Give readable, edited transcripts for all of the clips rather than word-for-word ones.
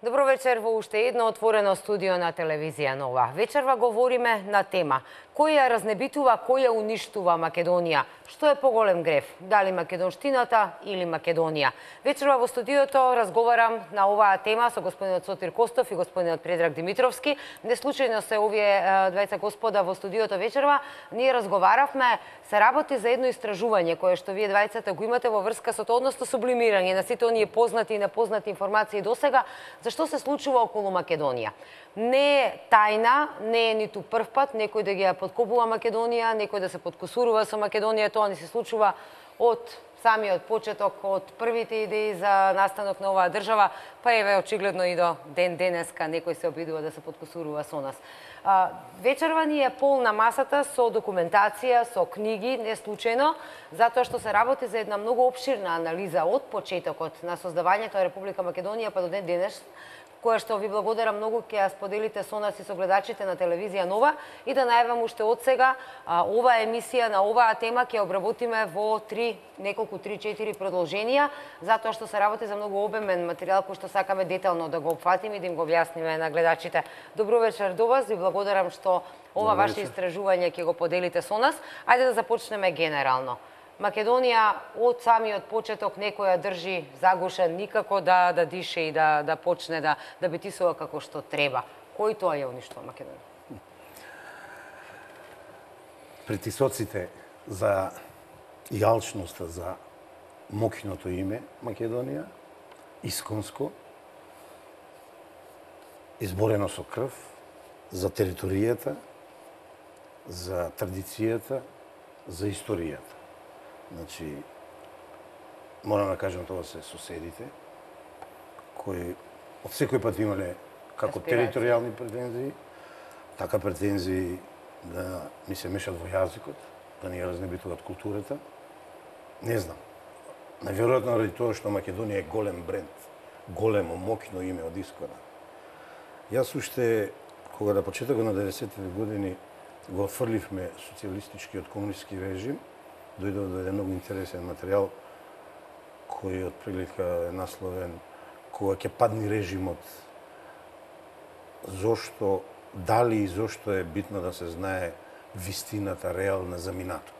Добро вечер во уште едно отворено студио на телевизија Нова. Вечерва говориме на тема кој ја разнебитува, кој ја уништува Македонија. Што е поголем греф? Дали македонштината или Македонија? Вечерва во студиото разговарам на оваа тема со господинот Сотир Костов и господинот Предраг Димитровски. Не случајно се овие двајца господа во студиото вечерва. Ние разговаравме, се работи за едно истражување кое што вие двајцата го имате во врска со тоа, односно сублимирање на сите оние познати и непознати информации досега за што се случува околу Македонија. Не е тајна, не е ниту прв пат некој да ги ја подкопува Македонија, некој да се подкусурува со Македонија, тоа не се случува од самиот почеток, од првите идеи за настанок на оваа држава, па еве очигледно и до ден денеска некој се обидува да се подкусурува со нас. Вечерва ни е полна масата со документација, со книги, не случајно, затоа што се работи за една многу опширна анализа од почетокот на создавањето на Република Македонија па до ден денес, која што ви благодарам многу ќе ја споделите со нас и со гледачите на телевизија Нова и да најавам уште од сега оваа емисија на оваа тема ќе обработиме во 3-4 продолженија, затоа што се работи за многу обемен материјал кој што сакаме детално да го опфатиме и да им го објасниме на гледачите. Добро вечер до вас, ви благодарам што ова ваше истражување ќе го поделите со нас. Ајде да започнеме генерално. Македонија од самиот почеток некој ја држи загушен, никако да дише и да почне да битисува како што треба. Кој тоа ја уништува Македонија? Притисоците за и алчноста за моќното име Македонија, исконско, изборено со крв, за територијата, за традицијата, за историјата. Значи, морам да кажам, тоа се соседите, кои од секој пат имале како територијални претензии, така претензии да ми се мешат во јазикот, да ни ја разнебитуваат културата. Не знам. Најверојатно ради тоа што Македонија е голем бренд, големо, моќно име од искона. Јас уште, кога на почетокот на 90-тите години го отфрливме социјалистичкиот комунистички режим, дојдов до еден многу интересен материјал кој од прилика е насловен кога ќе падни режимот, зошто, дали и зошто е битно да се знае вистината реална за минатото.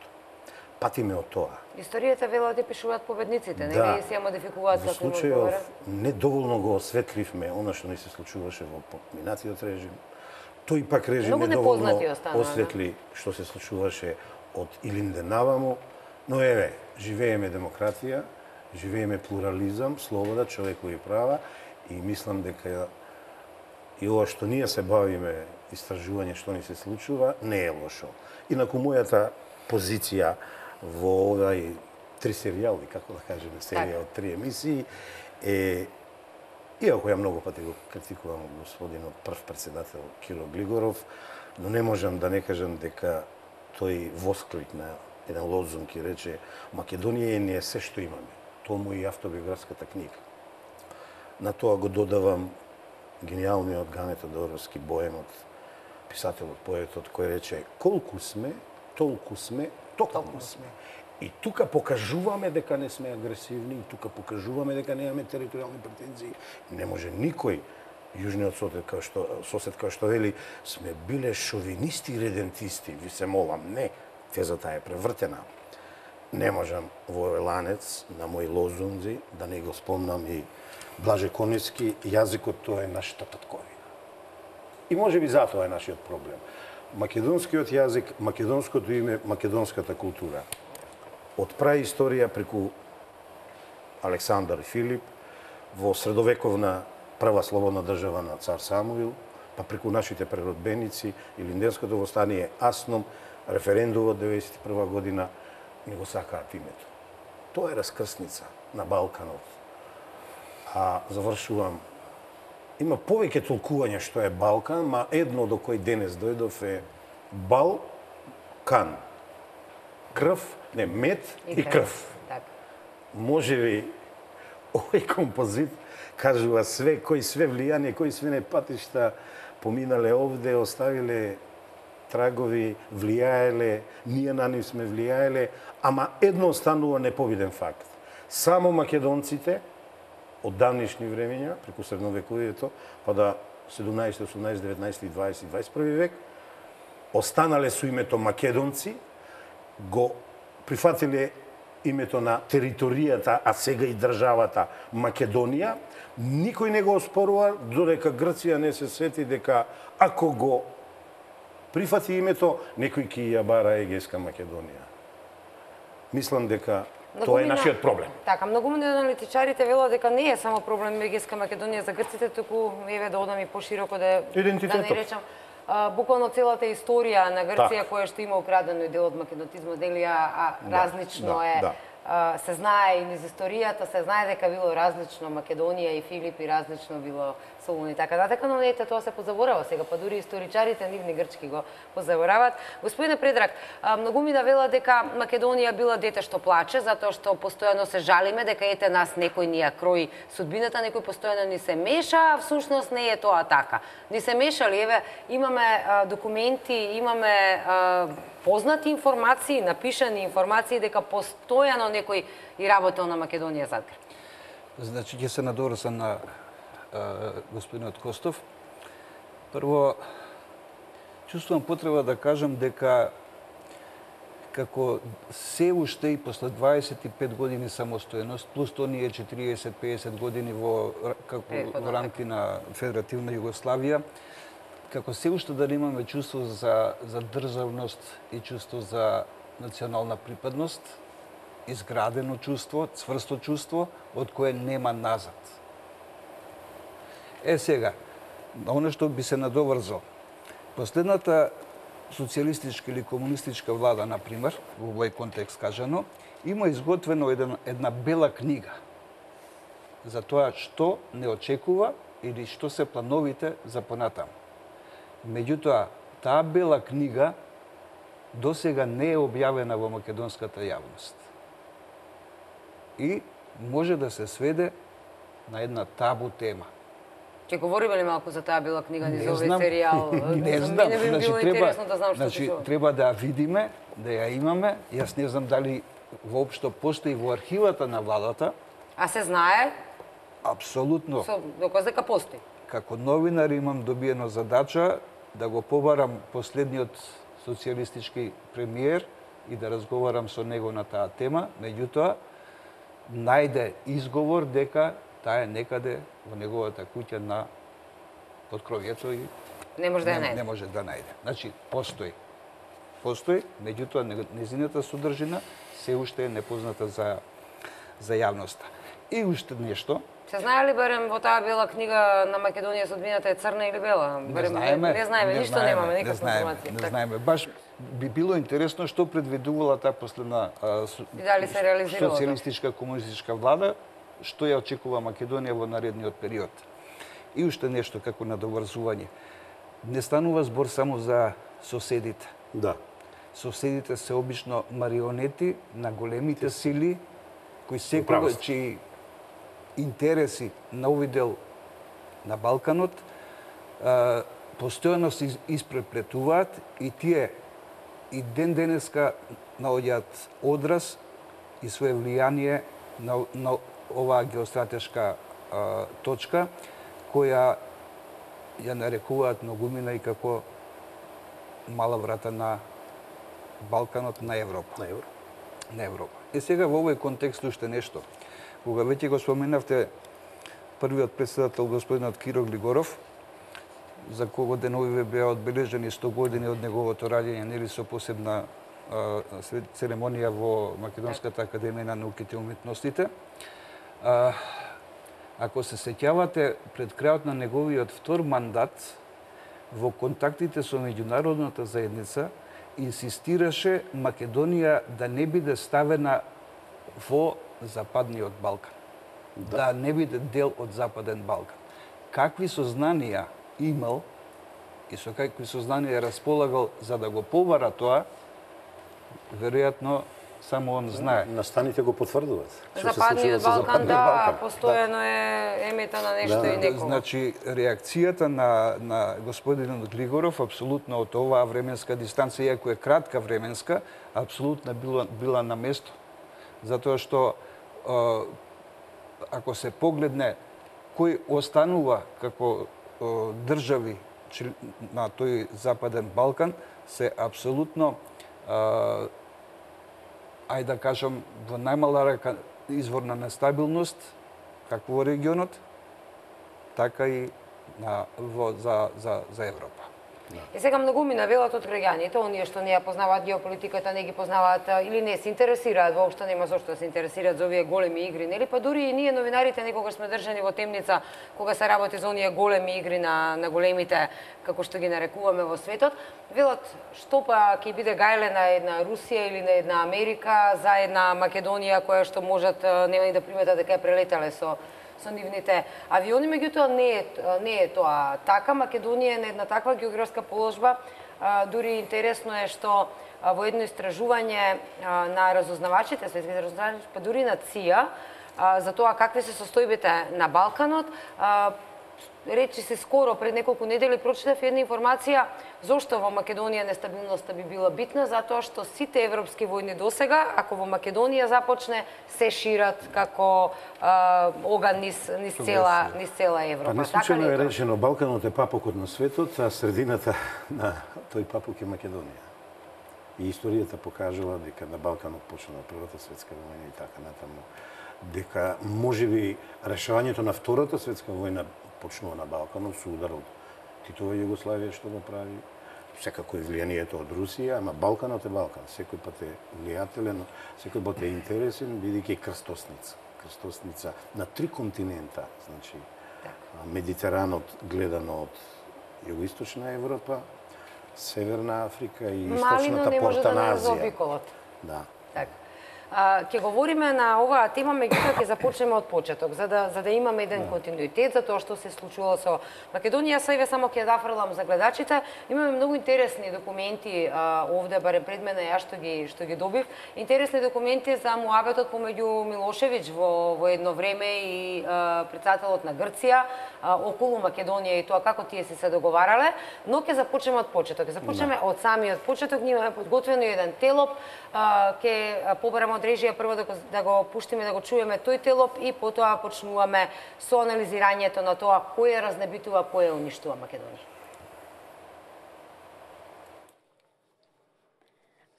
Патиме од тоа. Историјата велат да пишуваат победниците, не ги се ја модификуваат како во случајов недоволно го осветливме она што ни се случуваше во минатиот режим. Тој пак режим недоволно осветли што се случуваше од Илинде наваму, но еве, живееме демократија, живееме плурализам, слобода, човекови права и мислам дека и ова што ние се бавиме, истражување што ни се случува, не е лошо. Инаку мојата позиција во овај 3 серијали, како да кажеме, серија од 3 емисии, е, иако ја многу пати го критикувам господинот прв председател Киро Глигоров, но не можам да не кажам дека тој воскликна еден лозунг и рече Македонија не е се што имаме. Тоа му и автобиографската книга. На тоа го додавам гениалниот Гане Тодоровски Боемот, писателот, поетот, кој рече колку сме, толку сме, токму сме. И тука покажуваме дека не сме агресивни, и тука покажуваме дека немаме територијални претензии. Не може никој јужниот сосед као што вели сме биле шовинисти и редентисти. Ви се молам, не, тезата е превртена. Не можам во овој ланец на мои лозунзи да не го спомнам и Блаже Коневски, јазикот тоа е нашата татковина. И може би затоа е нашиот проблем. Македонскиот јазик, македонското име, македонската култура. Од праисторија преку Александар и Филип, во средовековна прва слободна држава на цар Самуил, па преку нашите преродбеници, Илинденското востание, Асном, референдумот 1991 година, не го сакаат името. Тоа е раскрсница на Балканот. А завршувам, има повеќе толкување што е Балкан, ма едно до кој денес дојдов е Балкан. Крв, не, мед и крв. Може би овој композит кажува све, кои све влијание, кои све не патишта поминале овде, оставиле трагови, влијаеле, ние на нив сме влијаеле, ама едно останува непобеден факт. Само македонците од давнишни времења, преку средновековието, па да 17, 18, 19, 20, 21 век, останале со името македонци, го прифатиле името на територијата, а сега и државата Македонија, никој не го оспорува, додека Грција не се сети дека ако го прифати името, некој ќе ја бара Егејска Македонија. Мислам дека тоа е нашиот проблем. Така, многумина аналитичарите велат дека не е само проблем Егејска Македонија за грците, туку еве да одам и пошироко да не речам буквално целата историја на Грција која што има украдено и дел од македонизмот, дели различно е. Се знае и низ историјата, се знае дека било различно Македонија и Филип и различно било Солун и така натака, но ете тоа се позаборава сега, па дури историчарите нивни грчки го позаборават. Господине Предраг, многумина вела дека Македонија била дете што плаче, затоа што постојано се жалиме дека ете нас некој ни ја крои судбината, некој постојано ни се меша, а всушност не е тоа така. Ни се мешали, еве, имаме документи, имаме познати информации, напишани информации дека постојано некој и работел на Македонија зад грб. Значи, ќе се надорасам на господинот Костов. Прво, чувствувам потреба да кажам дека како се уште и после 25 години самостојност, плюс оние 40-50 години во рамки на Федеративна Југославија, како се уште да немаме чувство за државност и чувство за национална припадност, изградено чувство, цврсто чувство, од кое нема назад. Сега, оно што би се надоврзал. Последната социјалистичка или комунистичка влада, например, во овој контекст кажано, има изготвено една бела книга за тоа што не очекува или што се плановите за понатаму. Меѓутоа, таа бела книга досега не е објавена во македонската јавност. И може да се сведе на една табу тема. Ќе говориме ли малку за таа бела книга низ овој серијал? Не знам, би било интересно да знам што се чува. Треба да ја видиме, да ја имаме. Јас не знам дали воопшто постои во архивата на владата. А се знае? Апсолутно. Со доказ дека постои. Како новинар имам добиено задача да го побарам последниот социјалистички премиер и да разговарам со него на таа тема, меѓутоа најде изговор дека таа е некаде во неговата куќа на подкровјето и не може да ја најде. Не може да најде. Значи, постои. Постои, меѓутоа незината содржина се уште е непозната за јавноста. И уште нешто. Се знае ли барем во таа бела книга на Македонија судбината е црна или бела? Не знаеме, ништо немаме, никаква информација. Не знаеме. Баш би било интересно што предвидувала таа последна дали се реализирала социјалистичка комунистичка влада, што ја очекува Македонија во наредниот период. И уште нешто како надоврзување. Не станува збор само за соседите. Да. Соседите се обично марионети на големите сили кои секогаш чии интереси на овој дел на Балканот постојано се испреплетуваат и тие и ден денеска наоѓаат одраз и свое влијание на оваа геостратешка точка која ја нарекуваат многумина и како мала врата на Балканот на Европа. На Европа. И сега во овој контекст уште нешто. Кога веќе го споменавте првиот председател господинот Киро Глигоров, за кого деновиве беа одбележени 100 години од неговото раѓање, нели со посебна церемонија во Македонската академија на науките и уметностите. Ако се сеќавате, пред крајот на неговиот втор мандат, во контактите со меѓународната заедница, инсистираше Македонија да не биде ставена во Западниот Балкан. Да не биде дел од Западен Балкан. Какви сознанија имал и со какви сознанија располагал за да го побара тоа, веројатно само он знае. Настаните го потврдуваат. Западниот Балкан, да, постојано е емета на нешто и некого. Значи, реакцијата на господинот Глигоров, апсолутно од оваа временска дистанца, иако е кратка временска, апсолутно била на место. Затоа што ако се погледне кој останува како држави на тој Западен Балкан, се апсолутно, ајде да кажам, во најмала рака извор на нестабилност, како во регионот, така и за Европа. И сега многу ми навелат од граѓаните, оние што не ја познаваат геополитиката, не ги познаваат или не се интересираат, воопшто нема зошто да се интересираат за овие големи игри, нели? Па дури и ние новинарите некогаш сме држани во темница кога се работи за оние големи игри на големите, како што ги нарекуваме во светот. Велат, што па ќе биде гајле на една Русија или на една Америка за една Македонија која што можат нема и да приметат дека е прелетале со нивните авиони, меѓутоа не е тоа така. Македонија е на една таква географска положба. Дури интересно е што во едно истражување на разузнавачите, светските разузнавачи, па дури на ЦИА, за тоа какви се состојбите на Балканот, речи се скоро, пред неколку недели, прочитав една информација зошто во Македонија нестабилноста би била битна, затоа што сите европски војни досега, ако во Македонија започне, се шират како оган низ цела Европа. Па не случајно е речено, Балканот е папокот на светот, а средината на тој папок е Македонија. И историјата покажала дека на Балканот почнала Првата светска војна и така натаму. Дека можеби решавањето на Втората светска војна почнува на Балканот со удар од Титова Југославија што го прави. Секако е влијанието од Русија, ама Балканот е Балкан. Секој пат е влијателен, секој пат е интересен, бидејќи крстосница. Крстосница на 3 континента. Значи, Медитеранот гледано од Југоисточна Европа, Северна Африка и Источната Портана Азија. Да. Ќе говориме на оваа тема, меѓутоа ќе започнеме од почеток, за да имаме еден континуитет за тоа што се случувало со Македонија. Сега само ќе дафрлам за гледачите. Имаме многу интересни документи овде, барем пред мене, јас што ги добив. Интересни документи за муабетот помеѓу Милошевиќ во едно време и претседателот на Грција околу Македонија и тоа како тие се договарале, но ќе започнеме од почеток. Ќе започнеме од самиот почеток. Ние имаме подготвено еден телоп, ќе побараме од режија прво да го пуштиме, да го чуеме тој телоп и потоа почнуваме со анализирањето на тоа кој ја разнебитува, кој ја уништува Македонија.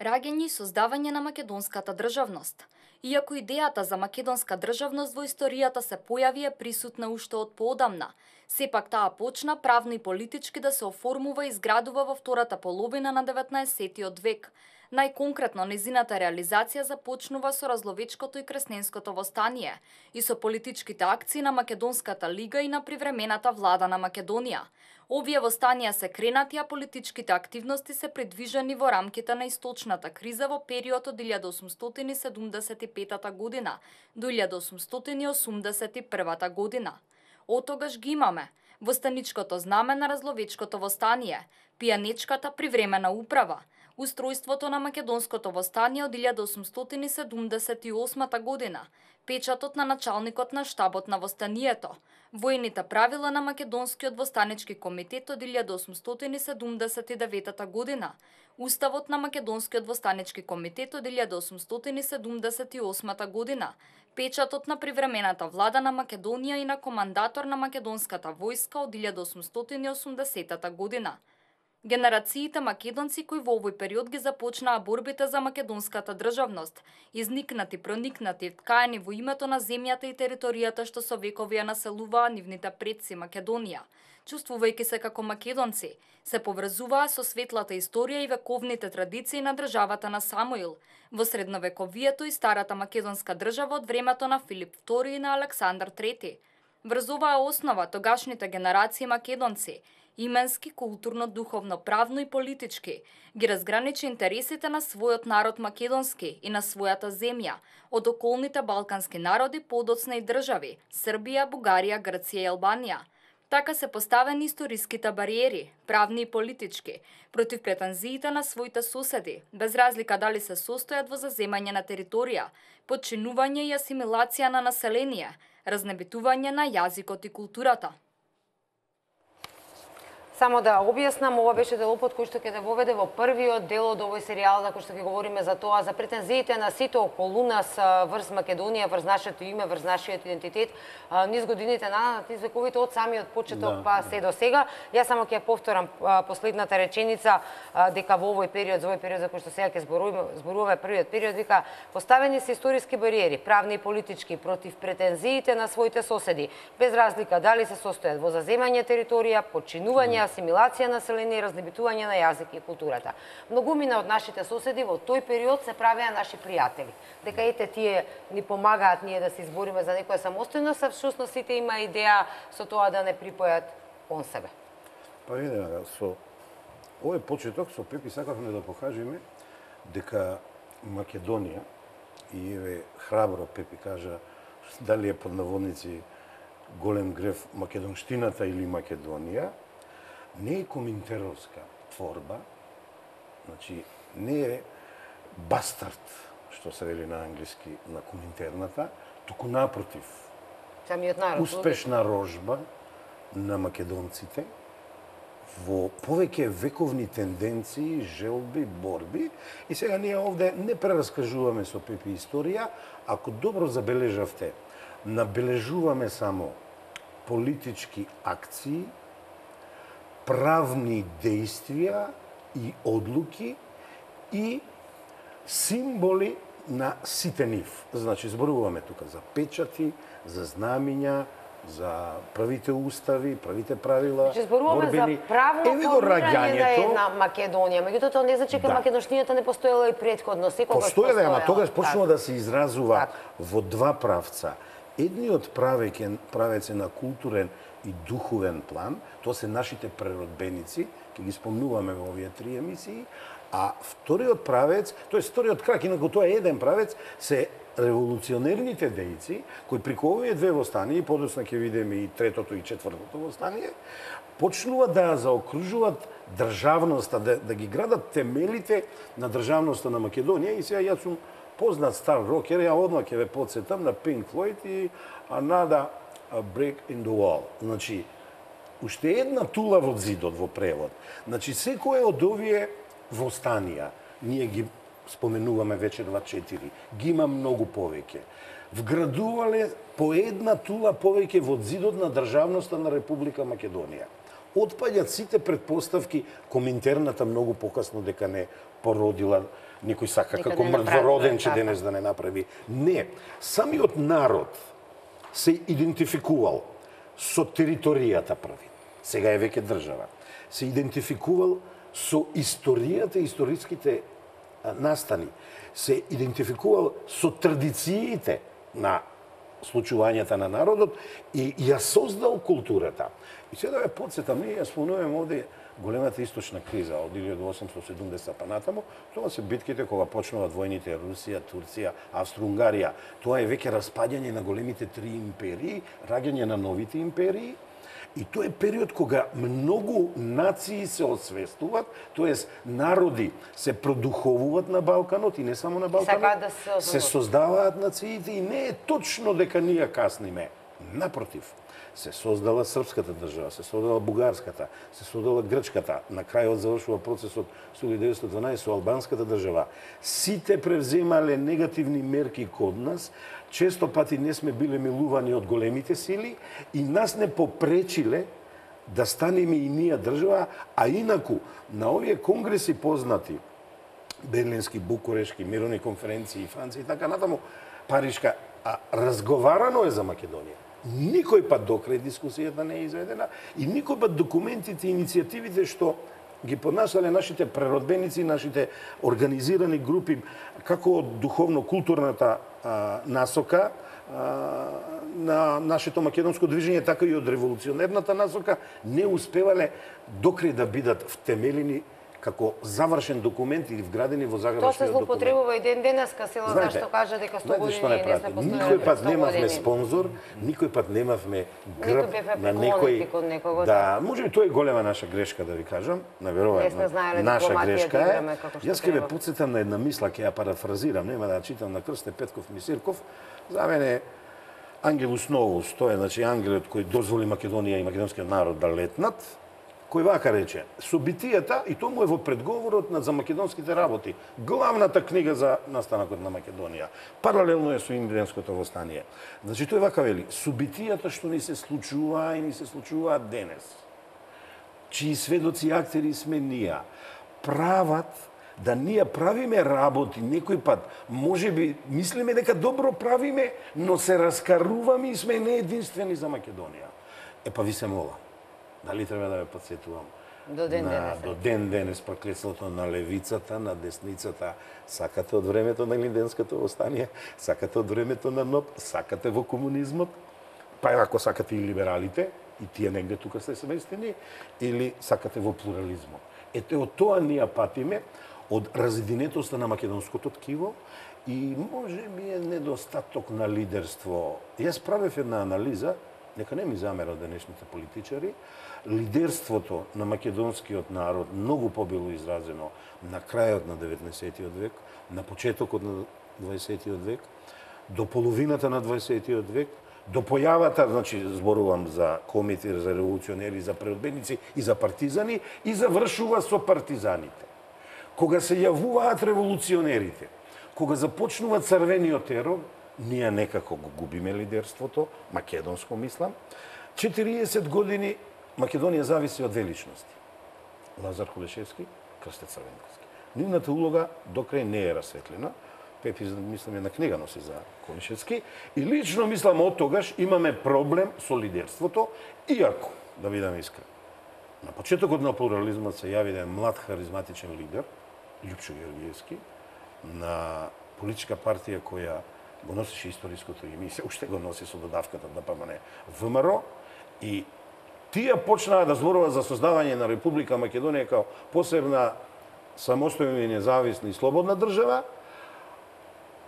Раѓање и создавање на македонската државност. Иако идејата за македонска државност во историјата се појави, е присутна уште од поодамна. Сепак таа почна правно и политички да се оформува и изградува во втората половина на 19-тиот век. Најконкретно, незината реализација започнува со Разловечкото и Кресненското востание и со политичките акции на Македонската лига и на привремената влада на Македонија. Овие востанија се кренати, а политичките активности се придвижени во рамките на источната криза во период од 1875 година до 1881 година. Отогаш ги имаме востаничкото знаме на Разловечкото востание, пијанечката привремена управа, устројството на Македонското востание од 1878 година, печатот на началникот на штабот на востанието, војните правила на Македонскиот востанички комитет од 1879 година, Уставот на Македонскиот востанички комитет од 1878 година, печатот на привремената влада на Македонија и на командатор на македонската војска од 1880 година. Генерациите македонци кои во овој период ги започнаа борбите за македонската државност, изникнати, проникнати, вткаени во името на земјата и територијата што со векови ја населуваа нивните предци Македонија. Чувствувајќи се како македонци, се поврзуваа со светлата историја и вековните традиции на државата на Самуил, во средновековието и старата македонска држава од времето на Филип II и на Александар III. Врз оваа основа тогашните генерации македонци, именски, културно, духовно, правно и политички, ги разграничи интересите на својот народ македонски и на својата земја од околните балкански народи, подоцна и држави Србија, Бугарија, Грција и Албанија. Така се поставени историските бариери, правни и политички, против претензиите на своите соседи, без разлика дали се состојат во заземање на територија, подчинување и асимилација на население, разнебитување на јазикот и културата. Само да објаснам, ова беше делопот кој што ќе да воведе во првиот дел од овој серијал за кој што ќе говориме за тоа, за претензиите на сите околу нас врз Македонија, врз нашето име, врз нашиот идентитет, низ годините назад, низ вековите од самиот почеток па се до сега. Јас само ќе повторам последната реченица дека во овој период, за овој период за кој што сега ќе зборуваме првиот период, вика поставени се историски бариери, правни и политички, против претензиите на своите соседи, без разлика дали се состојат во заземање територија, подчинување, асимилација на население и разнебитување на јазик и културата. Многумина од нашите соседи во тој период се правеа наши пријатели. Дека ете тие ни помагаат ние да се избориме за некоја самостојност, а всушност сите има идеја со тоа да не припојат кон себе. Па видиме, со овој почеток со Пепи сакавме да покажеме дека Македонија, и еве храбро Пепи кажа дали е под наводници голем греф македонштината или Македонија, не е коминтеровска творба, значи не е бастард, што се вели на англиски, на коминтерната, туку напротив. Самиот народ. Успешна рожба на македонците во повеќе вековни тенденции, желби, борби. И сега ние овде не прераскажуваме со Пепи историја, ако добро забележавте, набележуваме само политички акции, правни действија и одлуки и символи на сите нив. Значи, зборуваме тука за печати, за знамиња, за правите устави, правите правила, значи, зборуваме за правно формирање на една Македонија. Меѓутоа, тоа не значи дека македонштината не постоела и претходно, секогаш постоела. Ама тогаш почнува да се изразува во два правца. Едниот правец е на културен и духовен план, тоа се нашите преродбеници, ќе ги спомнуваме во овие 3 емисии, а вториот правец, тоест вториот крак, инаку тоа е еден правец, се револуционерните дејци, кои преку овие две востанија, подоцна ќе видиме и третото и четвртото востание, почнуваат да заокружуваат државноста, да ги градат темелите на државноста на Македонија. И сега јас сум познат стар рокер, ја одма ќе ве подсетам на Pink Floyd и Another Break in the Wall. Значи, уште една тула во зидот во превод. Значи, секој од овие востанија, ние ги споменуваме вечерва 4, ги има многу повеќе. Вградувале по една тула повеќе во зидот на државноста на Република Македонија. Отпаѓаат сите предпоставки, коминтерната многу покасно дека не породила, никој сака како мртвороден че денес да не направи. Не, самиот народ се идентификувал со територијата први. Сега е веќе држава. Се идентификувал со историјата, историските настани. Се идентификувал со традициите на случувањата на народот и ја создал културата. И сега да ве подсетам, ние ја спомнуваме овде големата источна криза од 1870 па натаму, тоа се битките кога почнуваат војните Русија, Турција, Австро-Унгарија. Тоа е веќе распаѓање на големите 3 империи, раѓање на новите империи. И тоа е период кога многу нации се освестуваат, тоест народи се продуховуваат на Балканот и не само на Балканот, се создаваат нациите и не е точно дека ние касниме. Напротив, се создала српската држава, се создала бугарската, се создала грчката, на крајот завршува процесот со 1912 со албанската држава. Сите превземале негативни мерки код нас, често пати не сме биле милувани од големите сили и нас не попречиле да станеме и ние држава, а инаку на овие конгреси познати, Берлински, Букурешки, мировни конференции, Франција и така натаму, Паришка, разговарано е за Македонија. Никој пат до крај дискусијата не е изведена и никој пат документите и иницијативите што ги поднасале нашите преродбеници, нашите организирани групи, како од духовно-културната насока на нашето македонско движење, така и од револуционерната насока, не успевале докрај да бидат втемелени како завршен документ или вградени во загребашкиот документ. Тоа се злоупотребува и ден денеска, сила зашто кажа дека 100 години не сме постојали. Никој пат немавме спонзор, никој пат немавме грб на некој. Да, можеби тоа е голема наша грешка, да ви кажам, наверојатно наша грешка е. Јас ќе ве потсетам на една мисла, ќе ја парафразирам, нема да читам на Крсте Петков Мисирков. За мене Ангелус Новус, тоа е значи ангелот кој дозволи Македонија и македонскиот народ да летнат. кој вака рече, собитијата, и тому е во предговорот за македонските работи, главната книга за настанокот на Македонија. Паралелно е со Инденското востание. Значи, тој вака вели, собитијата што ни се случува и ни се случуваат денес, чии сведоци и актери сме ние, прават да ние правиме работи некој пат, може би мислиме дека добро правиме, но се раскаруваме и сме не единствени за Македонија. Па ви се мола, дали треба да ве подсетувам? До ден денес проклетството на левицата, на десницата, сакате од времето на Илинденското востание, сакате од времето на НОП, сакате во комунизмот, па ако сакате и либералите, и тие негде тука сте сместени, или сакате во плурализмот. Ете, од тоа ние патиме, од разединетоста на македонското ткиво и може би е недостаток на лидерство. Јас правев една анализа, нека не ми замерат денешните политичари, лидерството на македонскиот народ многу побило изразено на крајот на 19. век, на почетокот на 20. век, до половината на 20. век, до појавата, значи зборувам за комити, за револуционери, за преодбеници и за партизани, и завршува со партизаните. Кога се јавуваат револуционерите, кога започнува црвениот терор, ние некако го губиме лидерството, македонско мислам. 40 години Македонија зависи од две личности. Лазар Кулешевски, Крсте Црвенковски. Нивната улога докрај не е расветлена. Пепи, мислам, една книга носи за Кулешевски. И лично мислам, од тогаш имаме проблем со лидерството, иако, да бидам искрен, на почетокот на плурализмот се јави еден млад харизматичен лидер, Љупчо Георгиевски, на политичка партија која го носеше историското име и се уште го носи со додавката на ДПМН ВМРО, и тие почнаа да зборуваат за создавање на Република Македонија како посебна самостојна и независна и слободна држава.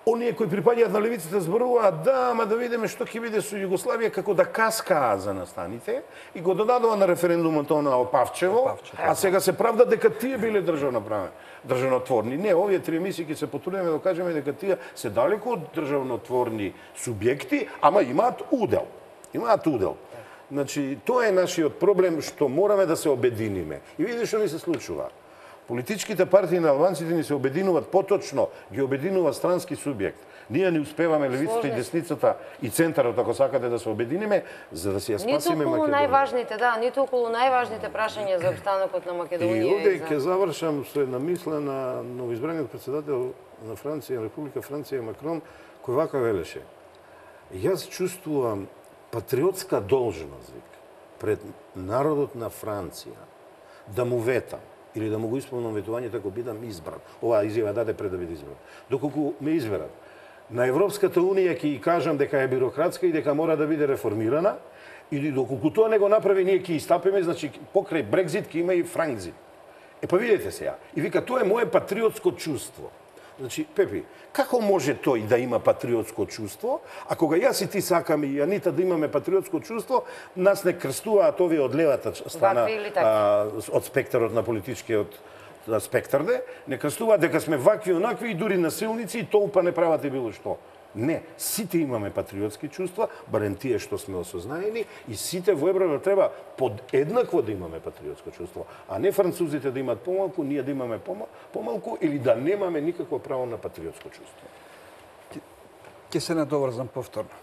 Оние кои припаѓаат на левицата зборуваат, да, ама да видиме што ќе биде со Југославија, како да каскаа за настаните, и го додадува на референдумот на Опавчево, а сега се правда дека тие биле државнотворни. Не, овие три емисии ќе се потрудиме да кажеме дека тие се далеку од државнотворни субјекти, ама имаат удел. Имаат удел. Значи, тоа е нашиот проблем, што мораме да се обединиме. И видите што ни се случува. Политичките партии на албанците ни се обединуваат, поточно ги обединува странски субјект. Ние не успеваме левицата и десницата и центарот, ако сакате да се обединиме, за да си ја спасиме Македонија. Ниту околу најважните, да, ниту околу најважните прашања за опстанокот на Македонија. И овде ќе завршам со една мисла на новоизбраниот председател на Франција, Република Франција, Макрон, кој вака велеше: јас чувствувам патриотска должност пред народот на Франција да му ветам или да му го исполнам ветувањето ако бидам избран. Оваа изјава даде пред да биде избран. Доколку ме изберат, на Европската унија ќе ја кажам дека е бирократска и дека мора да биде реформирана, или доколку тоа не го направи, ние ќе истапиме, значи покрај Брекзит ќе има и Франкзит. Па видете сега. И вика, тоа е мое патриотско чувство. Значи, Пепи, како може тој да има патриотско чувство, а кога јас и ти сакаме и Анита да имаме патриотско чувство, нас не крстуваат овие од левата страна, од спектарот на политичкиот спектар, не крстуваат дека сме вакви, онакви и дури насилници и толпа не прават и било што. Не, сите имаме патриотски чувства, барем тие што сме осознаени, и сите во Европа треба подеднакво да имаме патриотско чувство, а не французите да имат помалку, ние да имаме помалку или да немаме никакво право на патриотско чувство. Ќе се надоврзам повторно.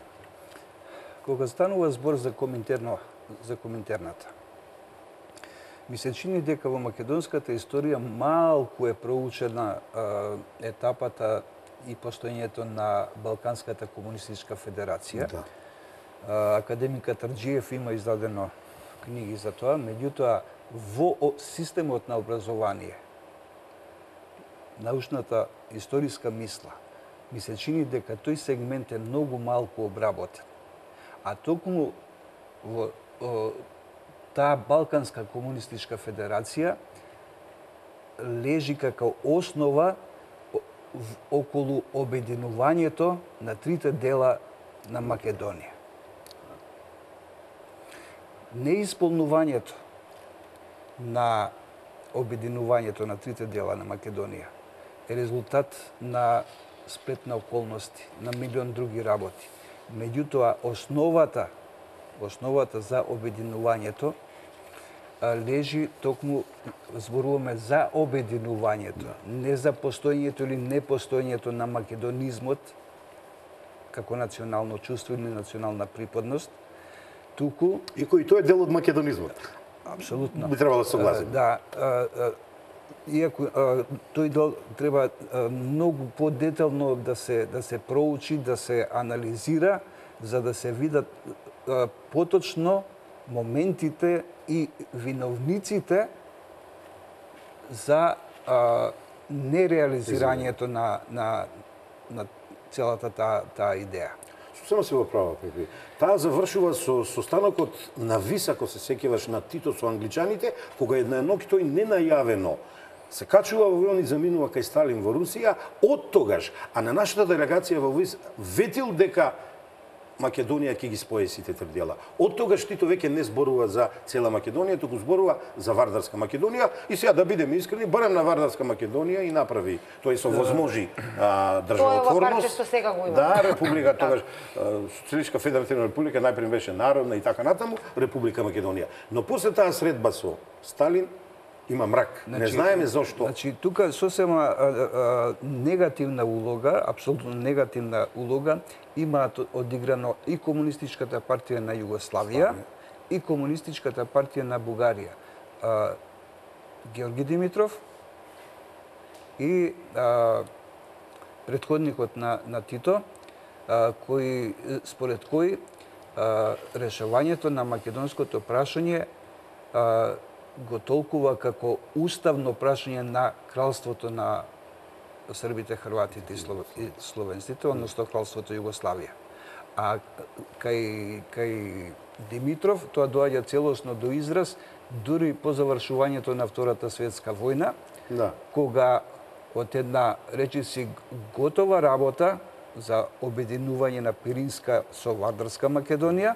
Кога станува збор за коминтерната, ми се чини дека во македонската историја малку е проучена етапата и постоењето на Балканската комунистичка федерација. Да. Академик Атарџиев има издадено книги за тоа, меѓутоа во системот на образование, научната историска мисла, ми се чини дека тој сегмент е многу малку обработен. А токму во таа Балканска комунистичка федерација лежи како основа околу обединувањето на трите дела на Македонија. Неисполнувањето на обединувањето на трите дела на Македонија е резултат на сплет на околности, на милион други работи. Меѓутоа, основата за обединувањето лежи токму зборуваме за обединувањето, не за постоењето или непостоењето на македонизмот како национално чувство или национална припадност, туку И кој тоа е дел од македонизмот. апсолутно Би требало да согласиме. Да, иако тој дел треба многу подетално да се проучи, да се анализира, за да се видат поточно моментите и виновниците за нереализирањето на целата таа идеја. Само се во права, Пепи. Таа завршува со состанокот на Вис, ако се сеќаваш, на Тито со англичаните, кога една ноќ тој ненајавено се качува во авион и заминува кај Сталин во Русија, од тогаш, а на нашата делегација во Вис ветил дека Македонија ќе ги спое сите три дела. Од тогаш Тито веќе не зборува за цела Македонија, туку зборува за Вардарска Македонија и сега да бидеме искрени, барем на Вардарска Македонија и направи, тој се возможи државотворност. Тоа е парче што сега го има. Да, република тогаш Социјалистичка федеративна република најпрем беше народна и така натаму, Република Македонија. Но после таа средба со Сталин има мрак. Не знаеме зошто. Значи, тука сосема негативна улога, апсолутно негативна улога, имаат одиграно и Комунистичката партија на Југославија и Комунистичката партија на Бугарија. Георги Димитров и претходникот на Тито, според кој решавањето на македонското прашање го толкува како уставно прашање на кралството на србите, хрватите и словенците, односно кралството Југославија. А кај Димитров тоа доаѓа целосно до израз дури по завршувањето на Втората светска војна, кога од една речиси готова работа за обединување на Пиринска со Вардарска Македонија,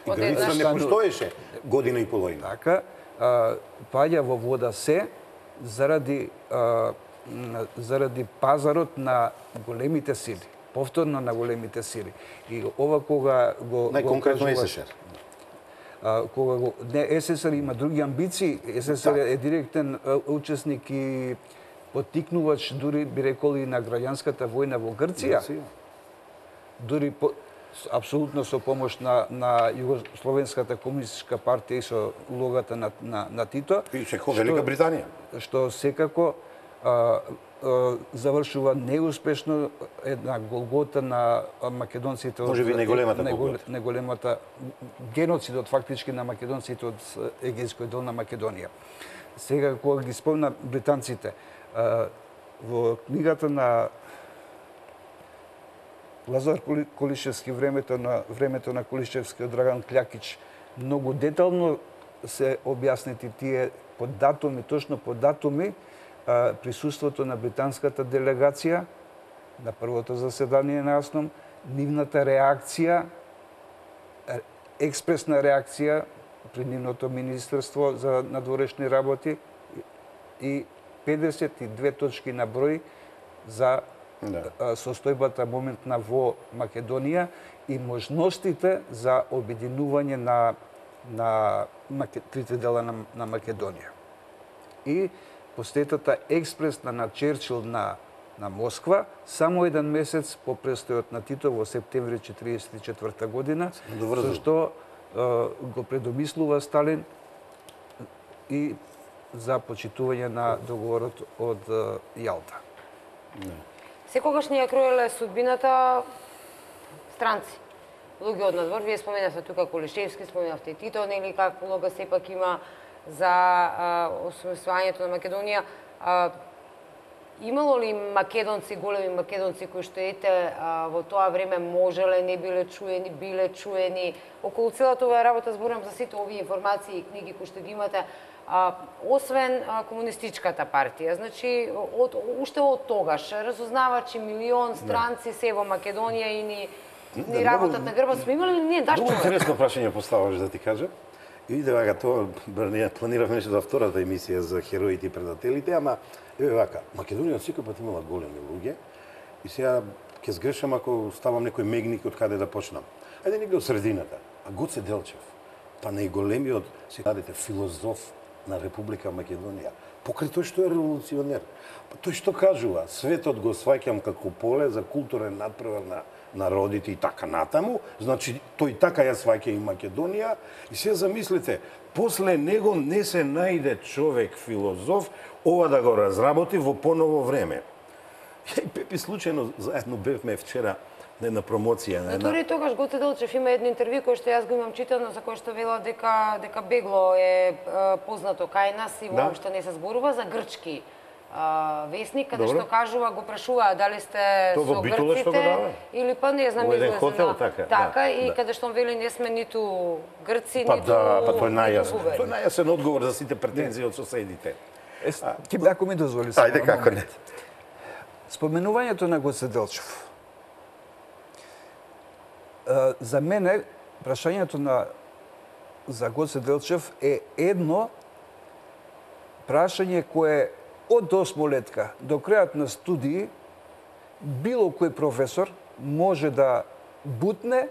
и граница не постоеше година и половина. Така, паѓа во вода се заради пазарот на големите сили, повторно на големите сили. И ова кога го најконкретно СССР. Кога СССР има други амбиции, СССР е директен учесник и поттикнувач, дури би рекол и на граѓанската војна во Грција. Дури апсолутно со помош на Југословенската комунистичка партија и со улогата на Тито. И Велика Британија. Што секако завршува неуспешно една голгота на македонците од можеби најголемата геноцидот фактички на македонците од егејскиот дел на Македонија. Сега кога ги спомна британците, во книгата на Лазар Колишевски, времето на Колишевски од Драган Клјакич, многу детално се објаснети тие по датуми, точно по датуми, присуството на британската делегација на првото заседание на АСНОМ, нивната реакција, експресна реакција при нивното министерство за надворешни работи и 52 точки на број за состојбата моментна во Македонија и можностите за обединување на трите дела на Македонија. И посетата експресна на Черчил на Москва само еден месец по престојот на Тито во септември 1944 година, со што го предомислува Сталин и за почитување на договорот од Јалта. Секогаш ни ја кроеле судбината странци. Луѓе од надвор, вие споменавте тука Колишевски, споменавте и Тито, нели каква улога сепак има за освојувањето на Македонија. Имало ли македонци, големи македонци кои што во тоа време можеле, не биле чуени, биле чуени? Околу целата оваа работа зборам за сите овие информации и книги кои што ги имате, освен Комунистичката партија. Значи, уште од тогаш, разузнавачи, милион странци се во Македонија и ни работат на грба. Сме имали ли ние дашто? Много интересно прашање поставаш, да ти кажам. И виде вака, тоа планиравме за втората емисија за хероите и предателите, ама еве вака, Македонија секој пат имала големи луѓе и сега ќе сгрешам ако ставам некој мегник од каде да почнам. Ајде негде од средината. А Гоце Делчев, па најголемиот, сега филозоф на Република Македонија. Покрај тој што е револуционер. Па тој што кажува, светот го сваќам како поле за културен надпревар на народите и така натаму, значи тој така ја сваќа и Македонија. И сега замислете, после него не се најде човек филозоф ова да го разработи во поново време. Ја и Пепи случајно заедно бевме вчера на една промоција на една. Дори тогаш Гоце Делчев има едно интервју кој што јас го имам читано, за кој што вела дека бегло е познато кај нас и воопшто не се зборува за грчки весник, каде што кажува, го прашуваа дали сте со грците или па не знам излезено. Хотел, така, и каде што вели не сме ниту грци, па ниту тој најасен. Тој најасен одговор за сите претензии од соседите. Ако ми дозволи. Ајде, како не. Споменувањето на Гоце Делчев. За мене, прашањето за Гоце Делчев е едно прашање кое од осмолетка до крајот на студии било кој професор може да бутне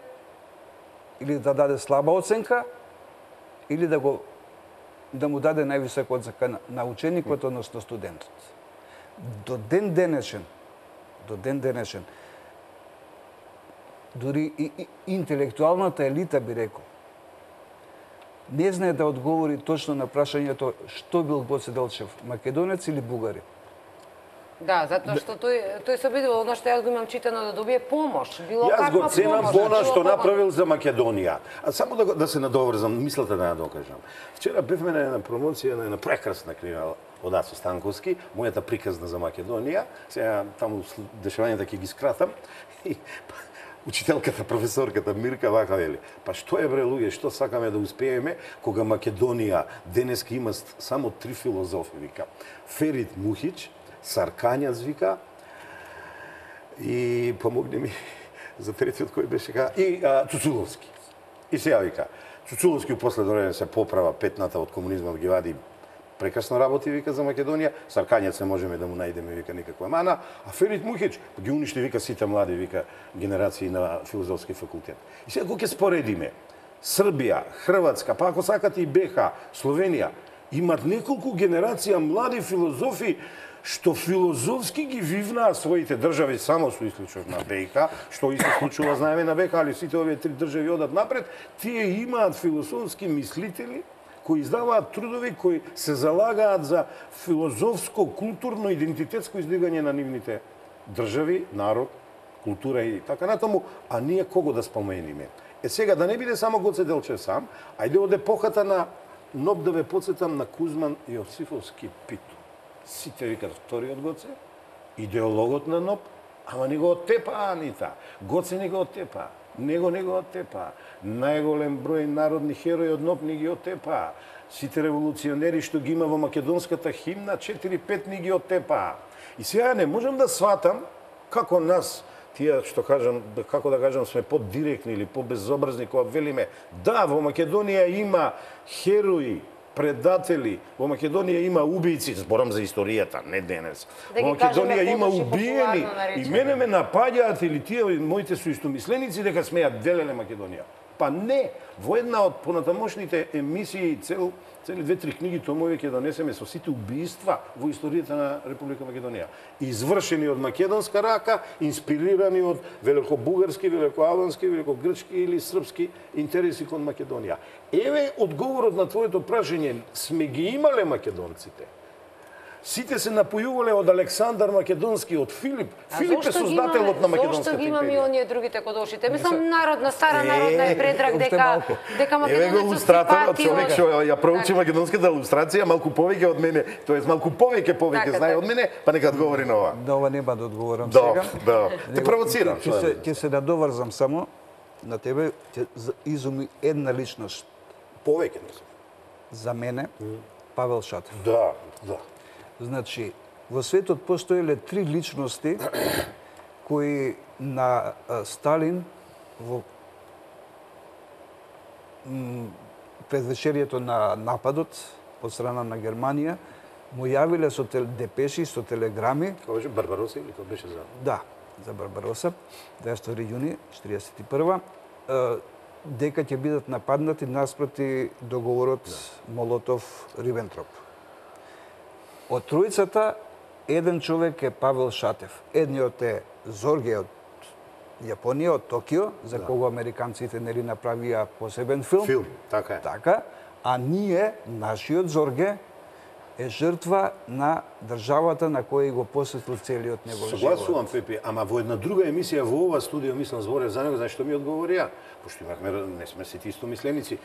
или да даде слаба оценка или да му даде највисока оценка на ученикот, односно студентот. До ден денешен, дури и интелектуалната елита, би рекол, не знае да одговори точно на прашањето што бил Гоце Делчев, македонец или бугарин. Да, затоа што тој се обидувал, оно што јас го имам читано, да добие помош. Било јас каква го ценам помош, она што направил за Македонија. А само да се надоврзам, мислата да ја докажам. Вчера бевме на една промоција на една прекрасна книга од Ацо Станковски, мојата приказна за Македонија. Сега таму дешавањата ќе ги скратам. И учителката, професорката Мирка вака вели: па што е бре луѓе, што сакаме да успееме кога Македонија денеска има само 3 филозофи, вика. Ферит Мухич, Саркањац, вика, и помогни ми за третиот кој беше и Цуцуловски. И сега вика, Цуцуловски последно време се поправа петната од комунизмот, ги вади, прекрасно работи, вика, за Македонија. Саркањац не можеме да му најдеме, вика, никаква мана. А Ферит Мухич ги уништи, вика, сите млади, вика, генерации на филозофски факултет. И сега кога ќе споредиме Србија, Хрватска, па ако сакате и БH, Словенија, имат неколку генерација млади филозофи што филозофски ги вивнаа своите држави, само со исклучок на БiH, што и се случува, знаеме, на БiH, али сите овие 3 држави одат напред, тие имаат филозофски мислители кои издаваат трудови кои се залагаат за филозофско, културно, идентитетско издигање на нивните држави, народ, култура и така натаму, а ние кого да спомениме? Сега, да не биде само Гоце Делчев сам, ајде од епохата на НОБ да ве подсетам на Кузман Јосифовски Питу. Сите викат вториот Гоце, идеологот на НОБ, ама не го оттепа Анита. Гоце не го оттепа. Него не го оттепа. Најголем број народни херои од НОБ не ги оттепа. Сите револуционери што ги има во македонската химна, 4-5 не ги оттепа. И сега не можам да сватам како нас, тие што кажам, како да кажам, сме поддиректни или побезобразни кога велиме, да, во Македонија има херои, предатели, во Македонија има убијци, зборам за историјата, не денес. Во Македонија има убиени и мене ме напаѓаат или тие моите соистомисленици дека сме ја делеле Македонија. Па не, во една од понатамошните емисии, цели 2-3 книги томови ќе донесеме со сите убиства во историјата на Република Македонија. Извршени од македонска рака, инспирирани од великобугарски, великоалбански, великогрчки или српски интереси кон Македонија. Еве одговорот на твоето прашање, сме ги имале македонците. Сите се напојувале од Александар Македонски, од Филип. Филип е создателот на македонската империја. Зошто ги имаме и оние другите кодошите? Мислам, стара народна е предрак дека македонецот Еве го илустраторот, човек што ја проучи македонската илустрација, малку повеќе од мене, тоест малку повеќе знае од мене, па нека одговори на ова. Да, ова нема да одговорам сега. Да. Те провоцирам. Ќе се надоврзам само на тебе, ќе изуми една личност. Повеќе не сум. За мене, Павел Шатов. Да. Значи, во светот постоеле 3 личности кои на Сталин во предвечерието на нападот од страна на Германија му јавиле со депеши, со телеграми. Кој беше Барбароса или кој беше за? Да, за Барбароса, 22 јуни 1941. дека ќе бидат нападнати наспроти договорот Молотов-Рибентроп. Од тројцата, еден човек е Павел Шатев. Едниот е Зорге од Јапонија, од Токио, за кого американците нели направија посебен филм. Филм, така е. Така, а ние, нашиот Зорге, е жртва на државата на која го посветил целиот негов живот. Согласувам, Пепи, ама во една друга емисија во ова студио, мислам, зборев за него, знаеш што ми одговори ја? Пошто имахме, не сме сите истомисленици.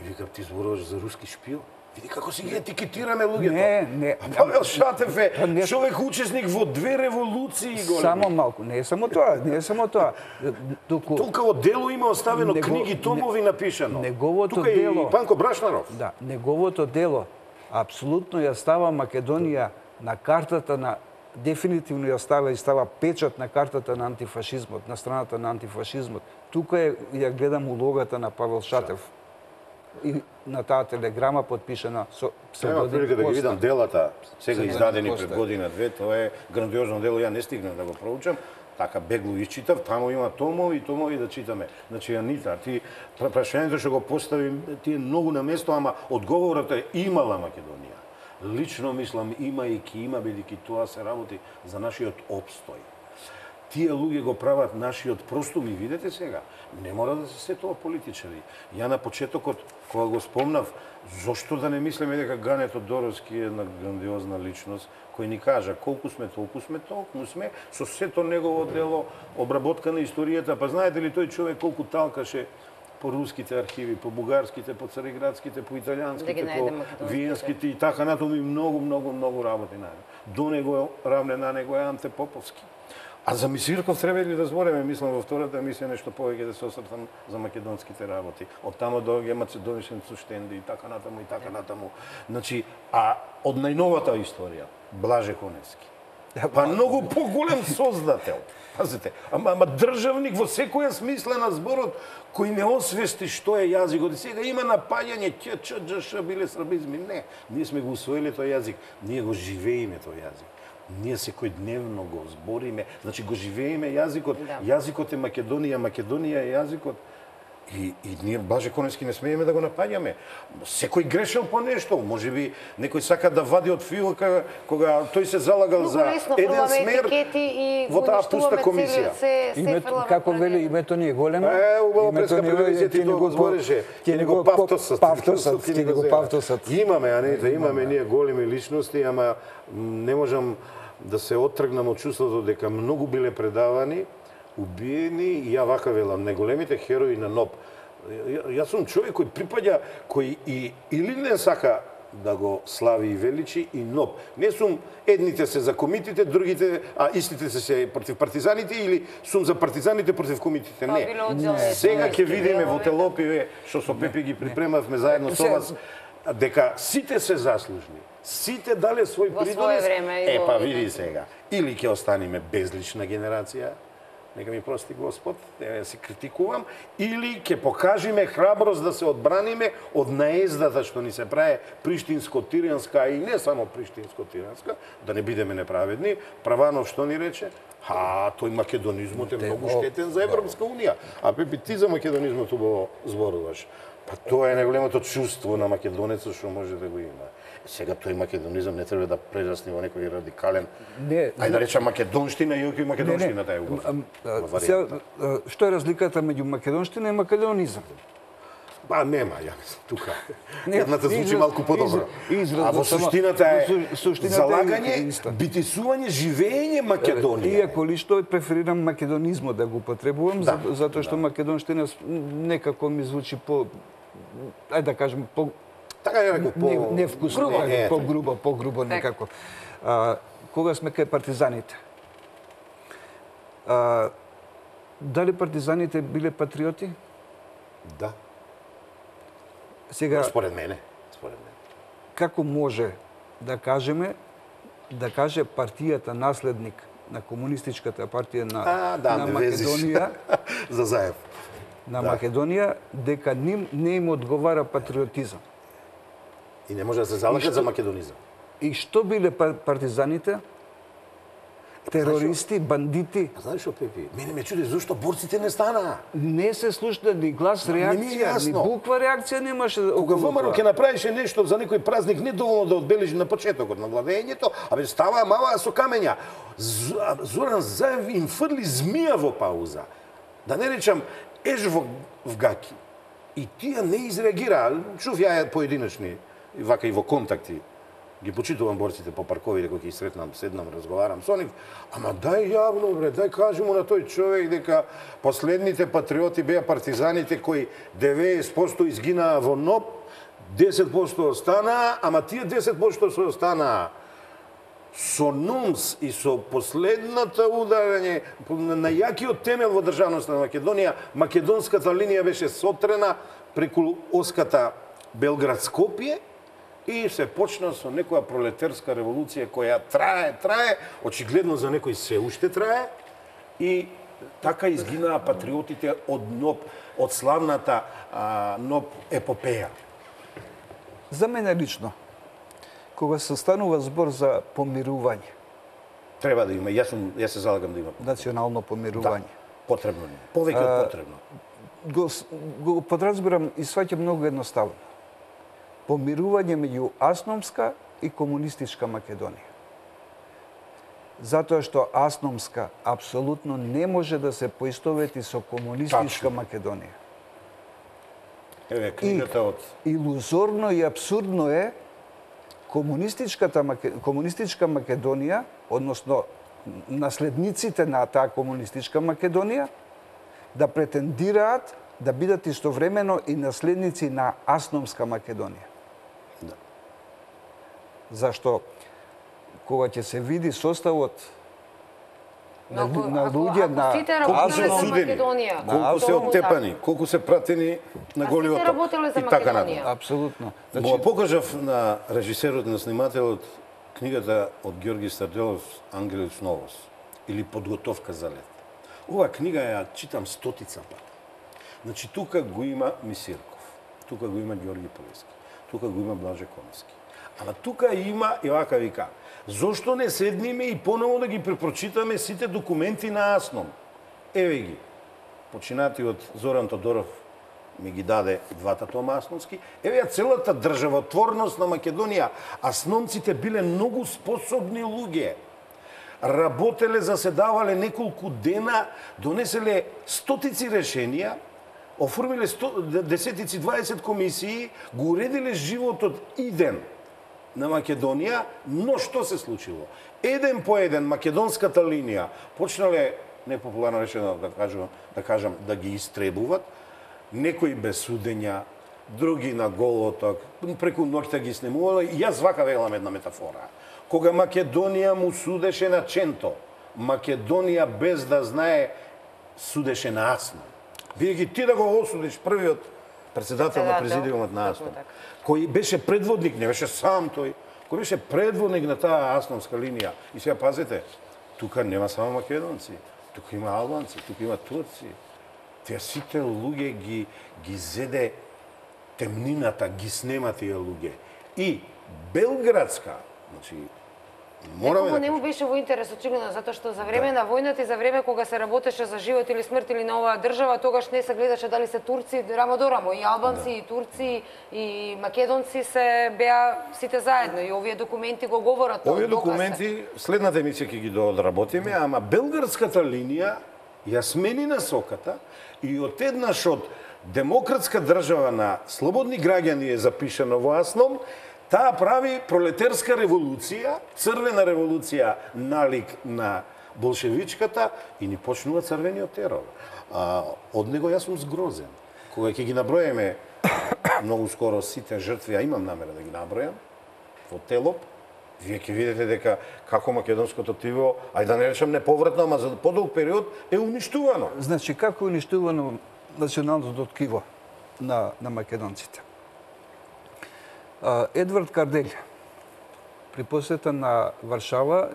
Ми викам, ти зборуваш за руски шпион? Види како си ги етикетираме луѓето. Не. Павел Шатев е човек учесник во 2 револуции големи. Само малку, не е само тоа. Толкаво дело има оставено, книги, томови напишано. Неговото Тука дело. и Панко Брашнаров. Да, неговото дело апсолутно ја става Македонија на картата на дефинитивно ја става печат на картата на антифашизмот, на страната на антифашизмот. Тука ја гледам улогата на Павел Шатев. И на таа телеграма подпишана со Треба прилика да ги видам делата, сега издадени Коста. пред година-две, тоа е грандиозно дело, ја не стигнав да го проучам, така бегло исчитав, таму има томови да читаме. Значи, Анита, ти прашањето што го постави, ти е многу на место, ама одговорот е имала Македонија. Лично мислам, има и ки има, бидејќи тоа се работи за нашиот опстој. Тие луѓе го прават нашиот простум и видете сега, не мора да се се тоа политичари. Ја на почетокот, кога го спомнав, зошто да не мислиме дека Гане Тодоровски е една грандиозна личност, кој ни кажа колку сме, толку сме, со сето негово дело, обработка на историјата, па знаете ли тој човек колку талкаше по руските архиви, по бугарските, по цариградските, по италијанските, по виенските и така натаму и многу работи на него. До него е равне на него е Анте Поповски. А за Мисирков треба ли да збореме, мислам во втората емисија нешто повеќе да се освртам за македонските работи. Од тамо доаѓа Македоничен Цуштенди и така натаму. Значи, а од најновата историја, Блаже Коневски. Па многу поголем создател. Пазите, ама државник во секоја смисла на зборот кој не освести што е јазикот. И сега има напаѓање ќ, биле србизми. Не, ние сме го усвоили тој јазик, ние го живееме тој јазик. Ние секојдневно го збориме, значи го живееме јазикот. Јазикот е Македонија, Македонија е јазикот. И ние Блаже Коневски не смееме да го напаѓаме. Секој грешел по нешто, можеби некој сака да вади од филка кога тој се залагал за еден смер во таа пуста комисија. Името, како вели, името ни е големо. Убаво преска телевизија ти го збореше. Ти не го павтосат. Имаме, Анита, имаме ние големи личности, ама не можам да се оттргнам од чувството дека многу биле предавани, убиени, и ја вака велам, неголемите херои на НОП. Јас сум човек кој припаѓа, кој или не сака да го слави и величи, и НОП. Не сум едните се за комитите, другите, а истите се против партизаните, или сум за партизаните против комитите. Не. Сега ќе видиме во Телопиве, што со Пепи ги припремавме заедно со вас, дека сите се заслужни. Сите дале свој придонес. Па види сега. Или ќе останеме безлична генерација, нека ми прости Господ, не се критикувам, или ќе покажеме храброст да се одбраниме од наездата што ни се прави приштинско-тиранска, и не само приштинско-тиранска, да не бидеме неправедни. Праванов што ни рече? Тој македонизмот е многу штетен за Европска унија. А Пепи, ти за македонизмот убаво зборуваш. Па тоа е најголемото чувство на македонецот што може да го има. Сега тој македонизам не треба да прерасне во некој радикален. Ајде да речам македонштина, и македонштината е убава. Што е разликата меѓу македонштина и македонизам? Па нема, ја мислам, тука. Едната звучи малку подобро. А во суштината е залагање, битисување, живење Македонија. Иако лично преферирам македонизмот да го употребувам, затоа што македонштина некако ми звучи по, ајде да кажем, по така е рекол, невкусно, по-грубо некако. Кога сме кај партизаните? Дали партизаните биле патриоти? Да. Сега, според мене. Како може да кажеме, да каже партијата наследник на комунистичката партија на Македонија, за Заев. На Македонија, дека не им одговара патриотизам. И не може да се залагат за македонизам. И што биле партизаните? терористи, бандити. Знаеш што, Пепи? Мене ме чуди зошто борците не станаа. Не се слушна ни глас реакција, ни буква реакција немаше. Кога ВМРО ќе направише нешто за некој празник, не доволно да одбележи на почетокот на владењето, абе става мала со камења. Зоран Заев им фрли змија во пауза. Да не речам еж в гаки. И тие не изреагира. Чув ја поединечни, вака и во контакти. Ги почитувам борците по парковите кои ги сретнам, седнам, разговарам со нив. Ама дај јавно, бре, дај кажи му на тој човек дека последните патриоти беа партизаните кои 90% изгинаа во НОП, 10% останаа, ама тие 10% се останаа со НУМС и со последната ударање на јакиот темел во државноста на Македонија, македонската линија беше сотрена преку оската Белград-Скопје и се почна со некоја пролетарска револуција која трае, очигледно за некој се уште трае и така изгинаа патриотите од НОП, од славната НОП епопеја. За мене лично, кога се станува збор за помирување, треба да има, јас се залагам да има. Национално помирување. Да, потребно е, повеќе од потребно. Го подразбирам и сваќам многу едноставно. Помирување меѓу Асномска и комунистичка Македонија. Затоа што Асномска апсолутно не може да се поистовети со комунистичка Македонија. Еве книгата од илузорно и апсурдно е комунистичка Македонија, односно наследниците на таа комунистичка Македонија, да претендираат да бидат истовремено и наследници на Асномска Македонија. Да. Зашто кога ќе се види составот на луѓе на колку се судени, колку се оттепани, колку се пратени на голиот и така натаму. Апсолутно. Го покажав на режисерот, на снимателот, книгата од Ѓорги Старделов Ангелец Новос или Подготовка за лет. Ова книга ја читам стотица пат. Значи тука го има Мисирков, тука го има Ѓорги Полески, тука го има Блаже Комски. Ама тука има и вака вика. Зошто не седниме и поново да ги препрочитаме сите документи на Асном? Еве ги. Починати од Зоран Тодоров ми ги даде двата тома асновски. Еве ја целата државотворност на Македонија. Асномците биле многу способни луѓе. Работеле, заседавале неколку дена, донеселе стотици решенија, оформиле десетици, 20 комисии, го уредиле животот иден на Македонија, но што се случило? Еден по еден македонската линија почнале, непопуларно речено да кажам, да ги истребуват, некои без судења, други на голоток, преку ноќта ги снемувале. Јас вака велам една метафора. Кога Македонија му судеше на Ченто, Македонија без да знае судеше на Асном. Бидејќи ти да го осудиш првиот председател на президиумот на Асном, кој беше предводник, не беше сам тој, кој беше предводник на таа асновска линија. И сега пазете, тука нема само македонци, тука има албанци, тука има турци. Тие сите луѓе ги зеде темнината, ги снема тие луѓе. И Белградска, значи, некому не му беше во интерес, очигледно, затоа што за време на војната и за време кога се работеше за живот или смрт или на оваа држава, тогаш не се гледаше дали се турци рамо до рамо, и албанци, и турци, и македонци се беа сите заедно, и овие документи го говорат. Овие документи, следната емисија ќе ги доодработиме, ама Белградската линија ја смени насоката и одеднаш од демократска држава на слободни граѓани е запишано во Асном, таа прави пролетарска револуција, црвена револуција налик на болшевичката и ни почнува црвениот терор. Од него јас сум згрозен. Кога ќе ги наброиме многу скоро сите жртви, а имам намера да ги набројам, во Телоп, вие ќе видите дека како македонското тиво, ајде да не речам неповратно, ама за подолг период е уништувано. Значи, како е уништувано националното ткиво на македонците? Едвард Карделј, при посета на Варшава,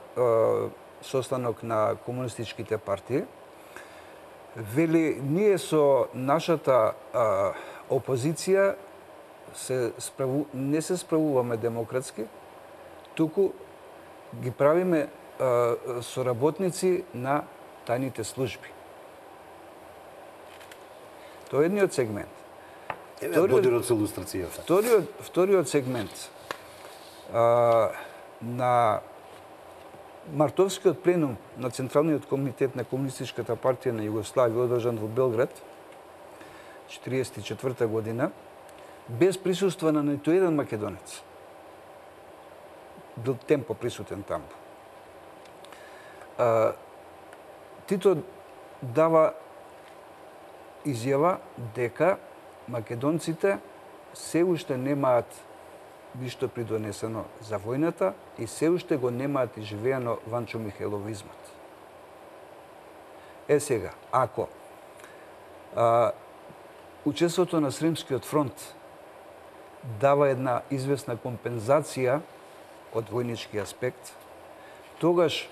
состанок на комунистичките партии, вели, ние со нашата опозиција не се справуваме демократски, туку ги правиме соработници на тајните служби. Тоа е едниот сегмент. Додирот со илустрацијата. Вториот сегмент на Мартовскиот пленум на Централниот комитет на Комунистичката партија на Југославија, одржан во Белград, 1944 година, без присуство на ниту еден македонец. Бил Темпо присутен таму. Тито дава изјава дека македонците се уште немаат ништо придонесено за војната и се уште го немаат изживеано Ванчо Михајловизмот. Сега, ако учеството на Сремскиот фронт дава една известна компензација од војнички аспект, тогаш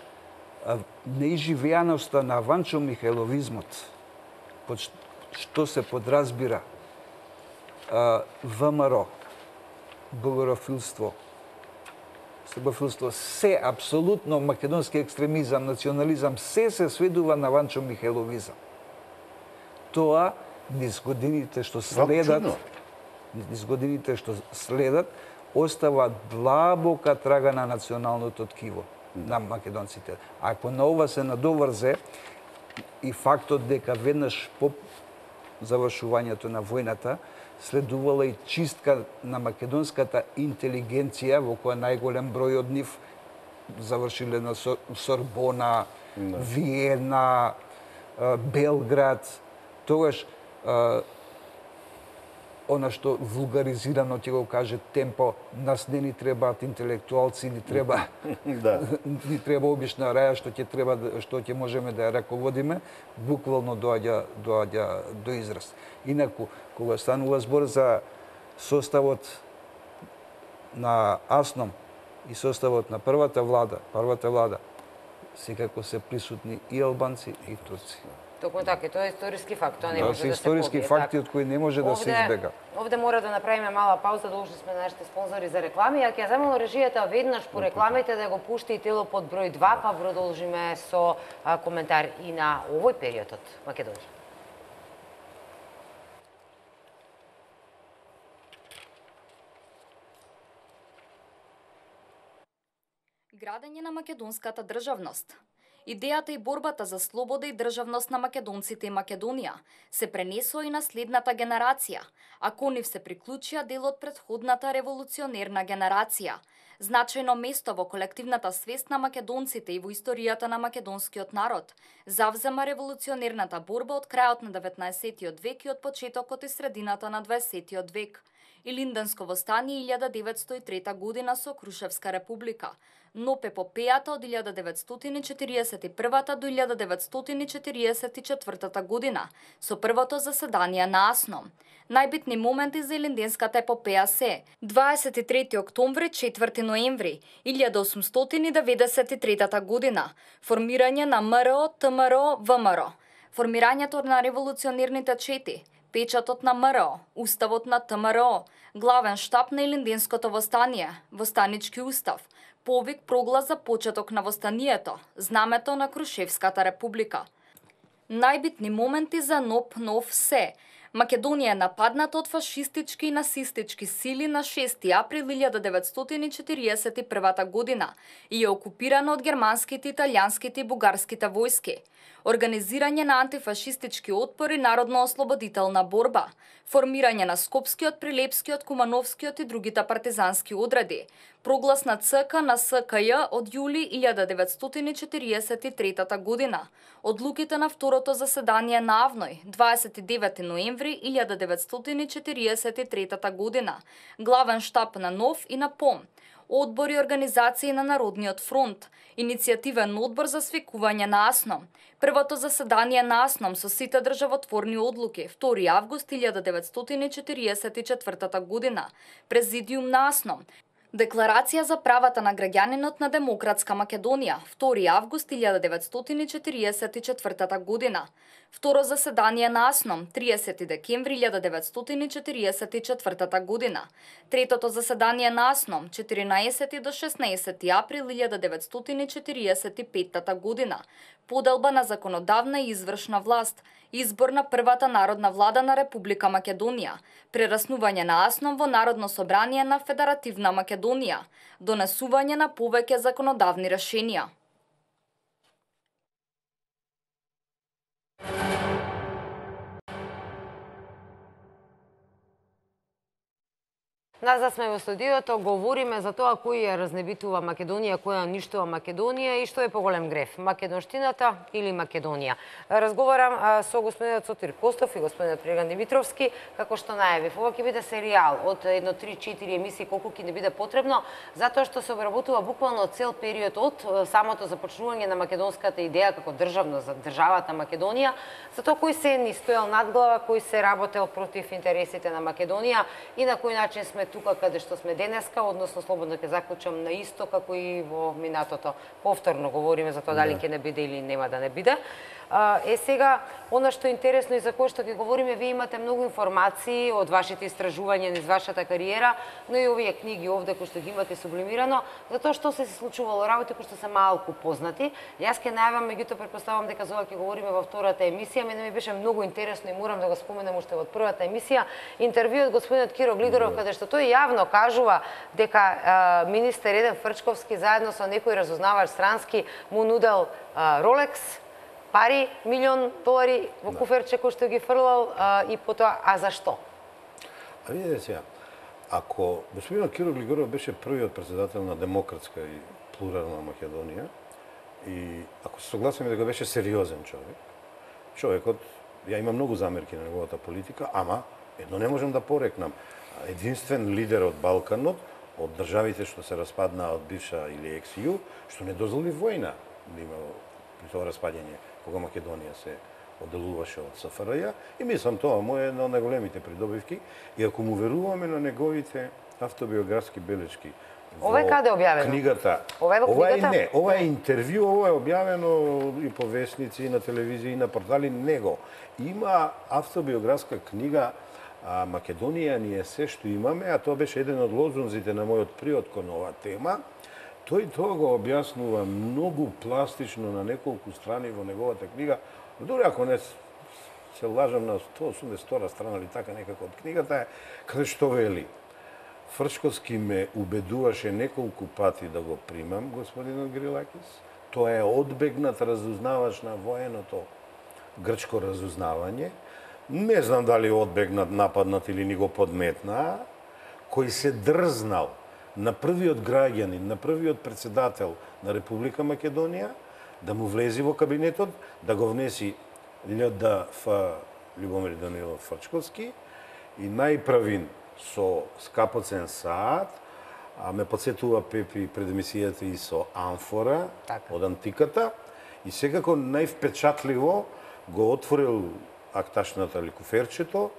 неизживеаноста на Ванчо Михајловизмот, под што се подразбира ВМРО, богарофилство, слабофилство, се апсолутно македонски екстремизам, национализам, се сведува на Ванчо Михајловизам. Тоа низ годините што следат, остава длабока трага на националното ткиво на македонците. Ако на ова се надоврзе и фактот дека веднаш по завршувањето на војната следувала и чистка на македонската интелигенција, во која најголем број од нив завршиле на Сорбона, Виена, Белград. Тогаш она што вулгаризирано ќе го каже Темпо, нас не ни требаат интелектуалци, ни треба ни треба обична раја што ќе можеме да ја раководиме, буквално доаѓа до израз. Инаку, кога станува збор за составот на АСНОМ и составот на првата влада, секако се присутни и албанци и турци. Токму така, тоа е историски факт, тоа не може да се побие. Историски факти од кои не може да се избега. Овде мора да направиме мала пауза, должни сме нашите спонзори за реклами, а ќе земало режијата веднаш по рекламите да го пушти и тело под број 2, па продолжиме со коментар и на овој период од Македонија. Градење на македонската државност. Идејата и борбата за слобода и државност на македонците и Македонија се пренесоа и на следната генерација, а кон нив се приклучија дел од претходната револуционерна генерација. Значајно место во колективната свест на македонците и во историјата на македонскиот народ завзема револуционерната борба од крајот на 19-тиот век и од почетокот и средината на 20-тиот век. Илинденско востание 1903 година со Крушевска република, НОП епопејата од 1941 до 1944 година со првото заседание на АСНОМ. Најбитни моменти за Илинденската епопеја се 23 октомври, 4 ноември 1893 година, формирање на ВМРО, ТМРО, ВМРО, формирањето на револуционерните чети, печатот на ВМРО, уставот на ТМРО, главен штаб на Илинденското востание, востанички устав, повик проглас за почеток на востанието, знамето на Крушевската република. Најбитни моменти за НОП се: Македонија е нападната од фашистички и насистички сили на 6 април 1941 година и е окупирана од германските, италијанските и бугарските војски. Организирање на антифашистички отпор и народно-ослободителна борба, формирање на Скопскиот, Прилепскиот, Кумановскиот и другите партизански одреди, проглас на ЦК на СКЈ од јули 1943 година, одлуките на второто заседание на АВНОј 29 ноември 1943 година, главен штаб на НОВ и на ПОМ, одбори и организации на Народниот фронт, иницијативен одбор за свикување на АСНОМ, првото заседание на АСНОМ со сите државотворни одлуки 2 август 1944 година, президиум на АСНОМ, Декларација за правата на граѓанинот на Демократска Македонија 2 август 1944 година, Второ заседание на АСНОМ 30 декември 1944 година. Третото заседание на АСНОМ 14 до 16 април 1945 година. Поделба на законодавна и извршна власт, избор на првата народна влада на Република Македонија, прераснување на АСНОМ во Народно собрание на Федеративна Македонија, донесување на повеќе законодавни решенија. Назад сме во студиото, говориме за тоа кој ја разнебитува Македонија, кој ја уништува Македонија и што е поголем греф, македонштината или Македонија. Разговарам со господинот Сотир Костов и господинот Преган Димитровски, како што најавив. Ова ќе биде серијал од 1-3-4 емисии, колку ќе не биде потребно, затоа што се обработува буквално цел период од самото започнување на македонската идеја како државно за државата Македонија, за тоа кој се ни стоел надглава, кој се работел против интересите на Македонија и на кој начин сме тука каде што сме денеска, односно слободно ќе заклучам на исто како и во минатото. Повторно говориме за тоа дали ќе не биде или нема да не биде. Сега, она што е интересно и за кое што ќе говориме, вие имате многу информации од вашите истражувања низ вашата кариера, но и овие книги овде кои што ги имате сублимирано, за тоа што се случувало работи кои што се малку познати. Јас ќе најавам, меѓутоа претпоставам дека за ова ќе говориме во втората емисија. Мене ми беше многу интересно и морам да го споменам уште во првата емисија интервјуот господинот Киро Глигоров, каде што тој јавно кажува дека министер Еден Фрчковски заедно со некој разузнавач странски му нудел Ролекс, пари, $1.000.000 во куферче кој што ги фрлал и потоа, а зашто? А видите сега, ако господинот Киро Глигоров беше првиот председател на демократска и плурална Македонија и ако се согласиме дека беше сериозен човекот, ја имам многу замерки на неговата политика, ама едно не можам да порекнам. Единствен лидер од Балканот, од државите што се распаднаа од бивша или екс-Ю, што не дозволи војна да има при тоа распаѓање, кога Македонија се одделуваше од СФРЈ, и мислам тоа му е една од најголемите придобивки, и ако му веруваме на неговите автобиографски белешки Ова е каде објавено? Книгата. Ова е во книгата? Не, ова е интервју, ова е објавено и по весници, и на телевизија, и на портали, него. Има автобиографска книга Македонија ни е се што имаме, а тоа беше еден од лозунзите на мојот приот кон оваа тема. Тој тоа го објаснува многу пластично на неколку страни во неговата книга. Дори ако не се лажам на 182 страна или така некако од книгата е, каде што вели: Фрчковски ме убедуваше неколку пати да го примам, господинот Грилакис. Тоа е одбегнат разузнавач на военото грчко разузнавање. Не знам дали одбегнат, нападнат или ни го подметнаа, кој се дрзнал на првиот граѓанин, на првиот председател на Република Македонија, да му влези во кабинетот, да го внеси љДФ Љубомир Данилов Фрчковски и најправин со скапоцен саат, а ме подсетува Пепи пред емисијата и со амфора од антиката, и секако највпечатливо го отворил акташната или куферчето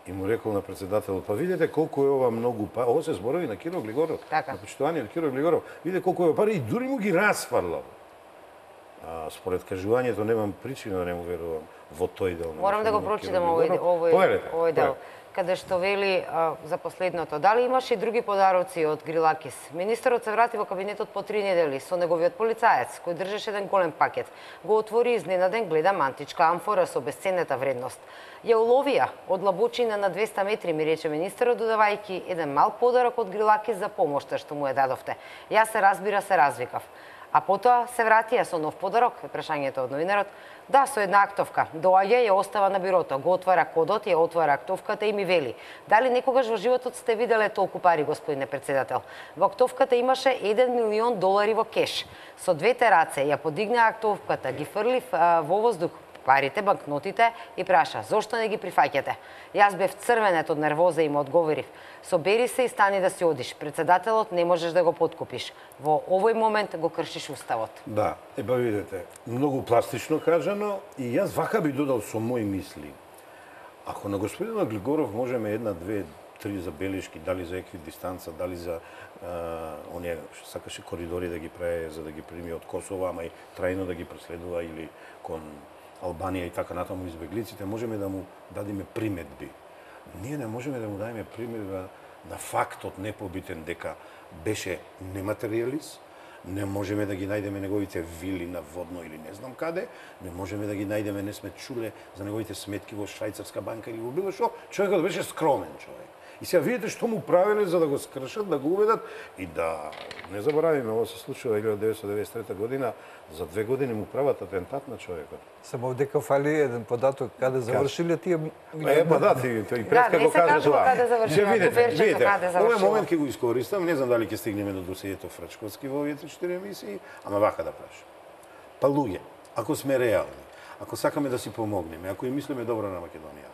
и му рекол на председателот: па видите колку е ова многу пари. Ова се зборови на Киро Глигоров, на почитуваниот Киро Глигоров. Видите колку е ова пари и дури му ги расфрлал. Според кажувањето немам причина да не му верувам во тој дел. Морам да го прочитам овој дел, каде што вели за последното. Дали имаше и други подароци од Грилакис? Министерот се врати во кабинетот по 3 недели со неговиот полицаец, кој држеше еден голем пакет. Го отвори изненаден, гледа мантичка амфора со бесценната вредност. Ја уловија од лабочина на 200 метри, ми рече министерот, додавајќи еден мал подарок од Грилакис за помошта што му ја дадовте. Јас се разбира се развикав. А потоа се вратија со нов подарок, е прашањето од новинарот. Да, со една актовка. Доаѓа, ја остава на бирото, го отвара кодот, ја отвара актовката и ми вели: дали некогаш во животот сте виделе толку пари, господине председател? Во актовката имаше $1.000.000 во кеш. Со двете раце ја подигна актовката, ги фрли во воздух парите, банкнотите и праша: зошто не ги прифаќате? Јас бев црвенет од нервоза и му одговорив: собери се и стани да си одиш. Председателот не можеш да го подкупиш. Во овој момент го кршиш уставот. Да, епа видите, многу пластично кажано, и јас вака би додал со мои мисли. Ако на господинот Глигоров можеме една, две, три забелешки, дали за еквидистанца, дали за оние што сакаше коридори да ги прави за да ги прими од Косово, ама и трајно да ги преследува или кон Албанија и така натаму избеглиците, можеме да му дадеме приметби. Ние не можеме да му дадеме приметба на фактот непобитен дека беше нематериалист, не можеме да ги најдеме неговите вили на водно или не знам каде, не можеме да ги најдеме, не сме чуле за неговите сметки во швајцарска банка или во било што. Човекот беше скромен човек. И сега видите што му правеле за да го скршат, да го уведат и да не заборавиме, ово се случува 1993 година, за 2 години му прават атентат на човекот. Само дека фали еден податок каде завршиле тие да, тој преска го кажа тоа. Видите, овој момент ќе го искористам, не знам дали ќе стигнеме до досието Фрачковски во овие 4 емисии, ама вака да прашам. Па луѓе, ако сме реални, ако сакаме да си помогнеме, ако и мислиме добро на Македонија,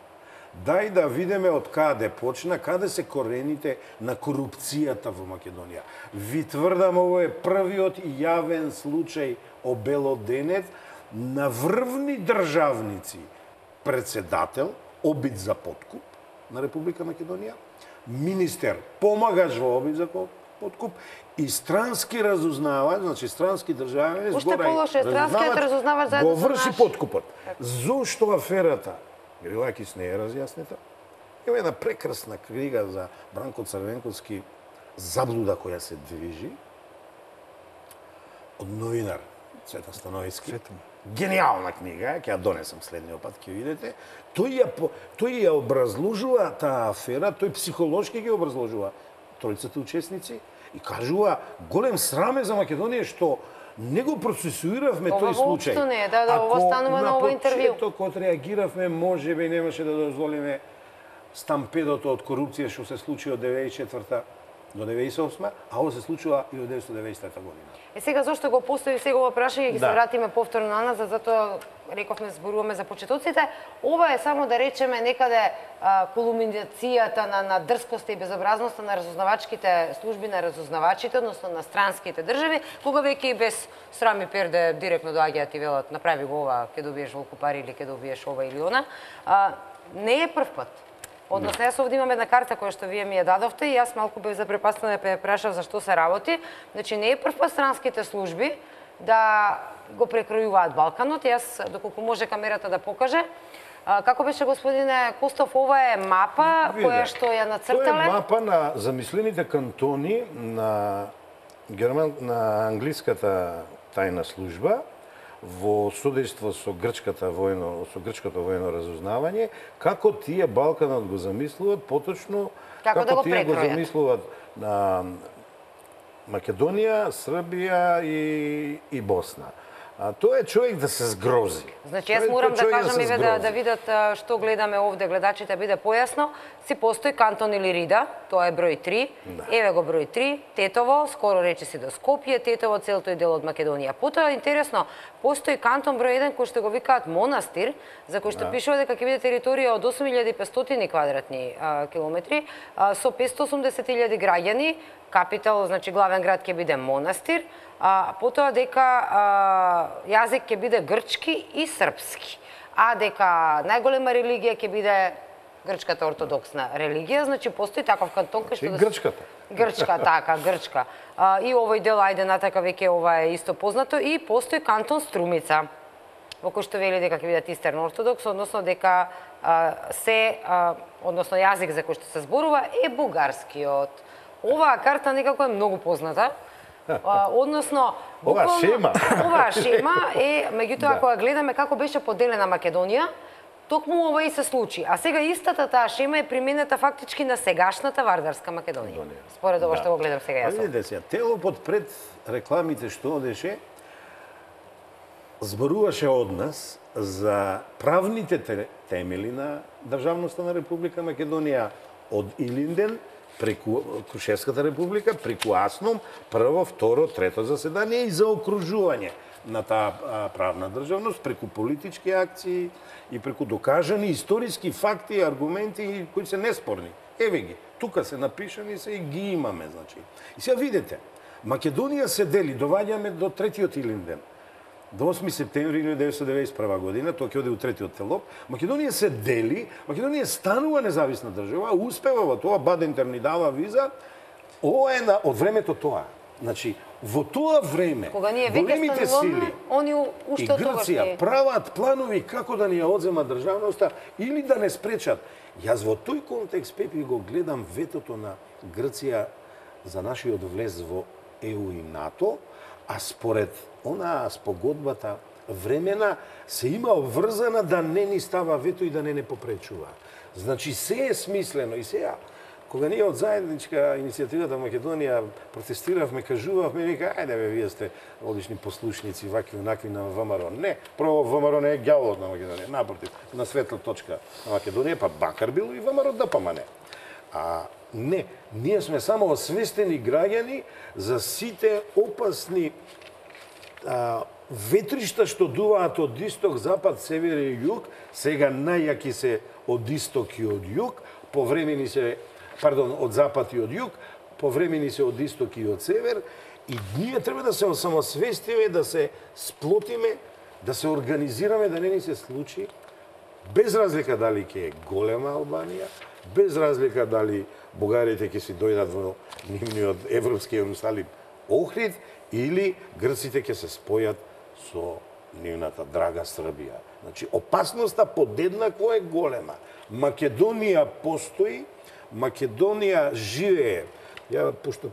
дај да видиме од каде почна, каде се корените на корупцијата во Македонија. Ви тврдам, ово е првиот јавен случај обелоденет на врвни државници, председател, обид за подкуп на Република Македонија, министер, помагач во обид за подкуп и странски разузнавач, значи странски државен, уште полоше, странскиот разузнавач заедно го врши подкупот. Зошто аферата Грилакис не е разјаснета? Има една прекрасна книга за Бранко Црвенковски "Заблуда која се движи" од новинар Цветан Становицки. Гениална книга, ќе ја донесам следниот пат, ќе видите. Тој ја образложува таа афера, тој психолошки ги образложува тројцата учесници и кажува голем сраме за Македонија што не го процесуиравме тој случај. Ова не е, ова станува на ова интервју. Ако на почетокот реагиравме, можеби немаше да дозволиме стампедото од корупција што се случи од 1994 до 1998, а ова се случува и од 1993 година. Сега зошто го постави сега ова прашање, ги се вратиме повторно на назад, затоа рековме зборуваме за почетоците. Ова е само да речеме некаде кулминацијата на дрскоста и безобразноста на разузнавачките служби, на разузнавачите, односно на странските држави, кога веќе и без срам и перде директно доаѓаат и велат направи го ова, ќе добиеш волку пари или ќе добиеш ова или она. Не е прв пат. Односно, јас овде имам една карта која што вие ми ја дадовте и јас малку бев запрепастена да прашав за што се работи. Значи, не е прв пат странските служби да го прекројуваат Балканот. Јас, доколку може камерата да покаже, како беше, господине Костов, ова е мапа која што ја нацртале? Тоа е мапа на замислените кантони на англиската тајна служба во судејство со грчкото војно разузнавање, како тие Балканот го замислуваат, поточно како тие го замислуваат на Македонија, Србија и Босна. Тоа е човек да се згрози. Значи, јас морам да кажам еве да видат што гледаме овде, гледачите биде појасно. Си постои кантон Илирида, тоа е број 3. Еве го број 3, Тетово, скоро речиси до Скопје, Тетово цел тој дел од Македонија. Потоа интересно, постои кантон број 1 кој што го викаат Монастир, за кој што пишува дека ќе биде територија од 8500 квадратни километри со 580.000 граѓани. Капитал, значи главен град ќе биде Монастир, потоа дека јазик ќе биде грчки и српски, а дека најголема религија ќе биде грчката ортодоксна религија, значи постои таков кантон кој што грчката. Грчка, така, грчка. И овој дел, ајде натака веќе ова е исто познато, и постои кантон Струмица, во кој што вели дека ќе бидат истерн ортодокс, односно дека односно јазик за кој што се зборува е бугарскиот. Оваа карта некако е многу позната. Односно, оваа шема е, меѓутоа кога гледаме како беше поделена Македонија, токму ова и се случи. А сега истата таа шема е применета фактички на сегашната Вардарска Македонија. Според ова што го гледам сега јас. Видите се, телопот пред рекламите што одеше, зборуваше од нас за правните темели на државноста на Република Македонија од Илинден, преку Крушевската република, преку Асном, прво, второ, трето заседание и за окружување на таа правна државност, преку политички акции и преку докажани историски факти и аргументи кои се неспорни. Еве ги, тука се напишани се и ги имаме, значи. И сега видите, Македонија се дели, доваѓаме до третиот Илинден. До 8 септември 1991 година, тоа ќе оде у третиот телоп, Македонија се дели, Македонија станува независна држава, успева во тоа, Бадентер ни дава виза, ова е од времето тоа. Значи, во тоа време, кога ние веќе големите сили они и уште од тогаш Грција прават планови како да ни ја одземат државноста или да не спречат. Јас во тој контекст, Пепи, го гледам ветото на Грција за нашиот влез во ЕУ и НАТО, а според онаа спогодбата времена се има обврзана да не ни става вето и да не попречува. Значи, се е смислено и сега, кога ние од заедничка иницијативата Македонија протестиравме, кажувавме, вика, ајде бе, вие сте одлични послушници, вакви онакви на ВМРО. Не, прво ВМРО не е ѓаволот на Македонија, напротив, на светла точка на Македонија, па бакар било и ВМРО ДПМН. А не, ние сме само освестени граѓани за сите опасни ветришта што дуваат од исток, запад, север и југ, сега најјаки се од исток и од југ, повремени се, од запад и од југ, повремени се од исток и од север, и ние треба да се самосвестиме, да се сплотиме, да се организираме, да не ни се случи, без разлика дали ќе е голема Албанија, без разлика дали бугарите ќе си дојдат во нивниот европски Јерусалим Охрид, или грците ќе се спојат со нивната драга Србија. Значи, опасноста подеднакво е голема. Македонија постои, Македонија живее. Ја, пошто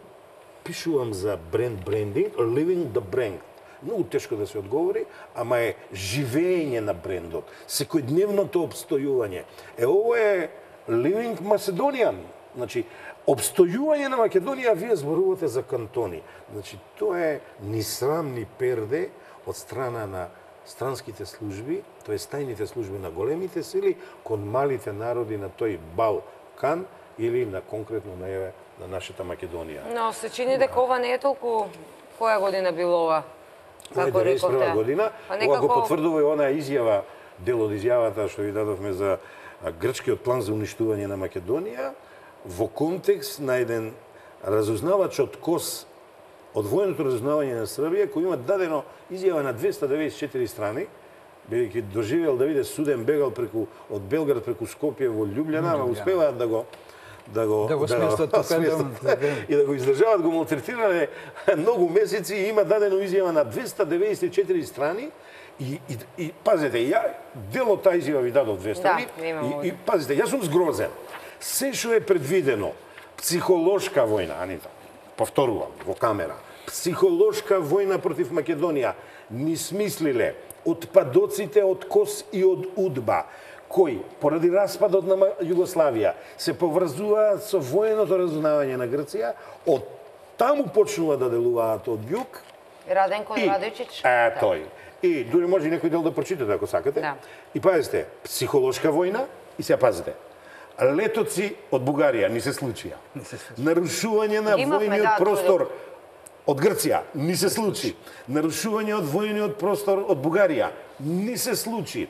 пишувам за брендинг, living the brand. Многу тешко да се одговори, ама е живење на брендот, секојдневното обстојување. Ово е living Macedonian. Значи, обстојување на Македонија, вие зборувате за кантони. Значи, тоа е ни срам, ни перде од страна на странските служби, тоа е тајните служби на големите сили, кон малите народи на тој Балкан или на конкретно на нашата Македонија. Но се чини дека ова не е толку... Која година било ова? Ова е 91 година. Ова го потврдува и онаа изјава, дел од изјавата што ви дадовме за грчкиот план за уништување на Македонија, во контекст на еден разузнавач од КОС, од војното разузнавање на Србија, кој има дадено изјава на 294 страни, бидејќи доживел да биде суден, бегал од Белград преку Скопје во Љубљана, ама успеваат да го сместат и да го издржават, го малтретирале многу месеци и има дадено изјава на 294 страни и пазете, дел од таа изјава ви дадов 2 страни и пазите, јас сум згрозен. Се што е предвидено, психолошка војна, Анита, повторувам, во камера, психолошка војна против Македонија, ни смислиле отпадоците од КОС и од УДБА, кои, поради распадот на Југославија, се поврзуваат со военото разузнавање на Грција, од таму почнува да делуваат од југ. Раденко Радојчич. Тој. И дури може и некој дел да прочитате, ако сакате. Да. И пазите, психолошка војна, и сега пазите, летоци од Бугарија ни се случија. Нарушување на војниот простор од Грција ни се случи. Нарушување од војниот простор од Бугарија ни се случи.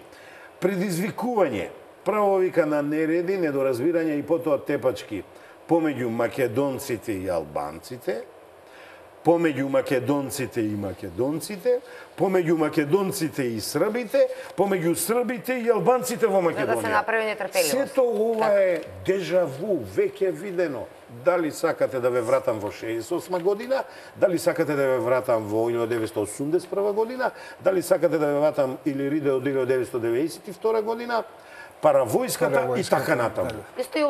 Предизвикување, право вика на нереди, недоразбирање и потоа тепачки помеѓу македонците и албанците, помеѓу македонците и македонците, помеѓу македонците и србите, помеѓу србите и албанците во Македонија. За да се направи нетрпеливост. Сето ова е дежаву, веќе видено. Дали сакате да ве вратам во 68 година, дали сакате да ве вратам во 1981 година, дали сакате да ве вратам или риде од 1992 година, паравојската и така натаму.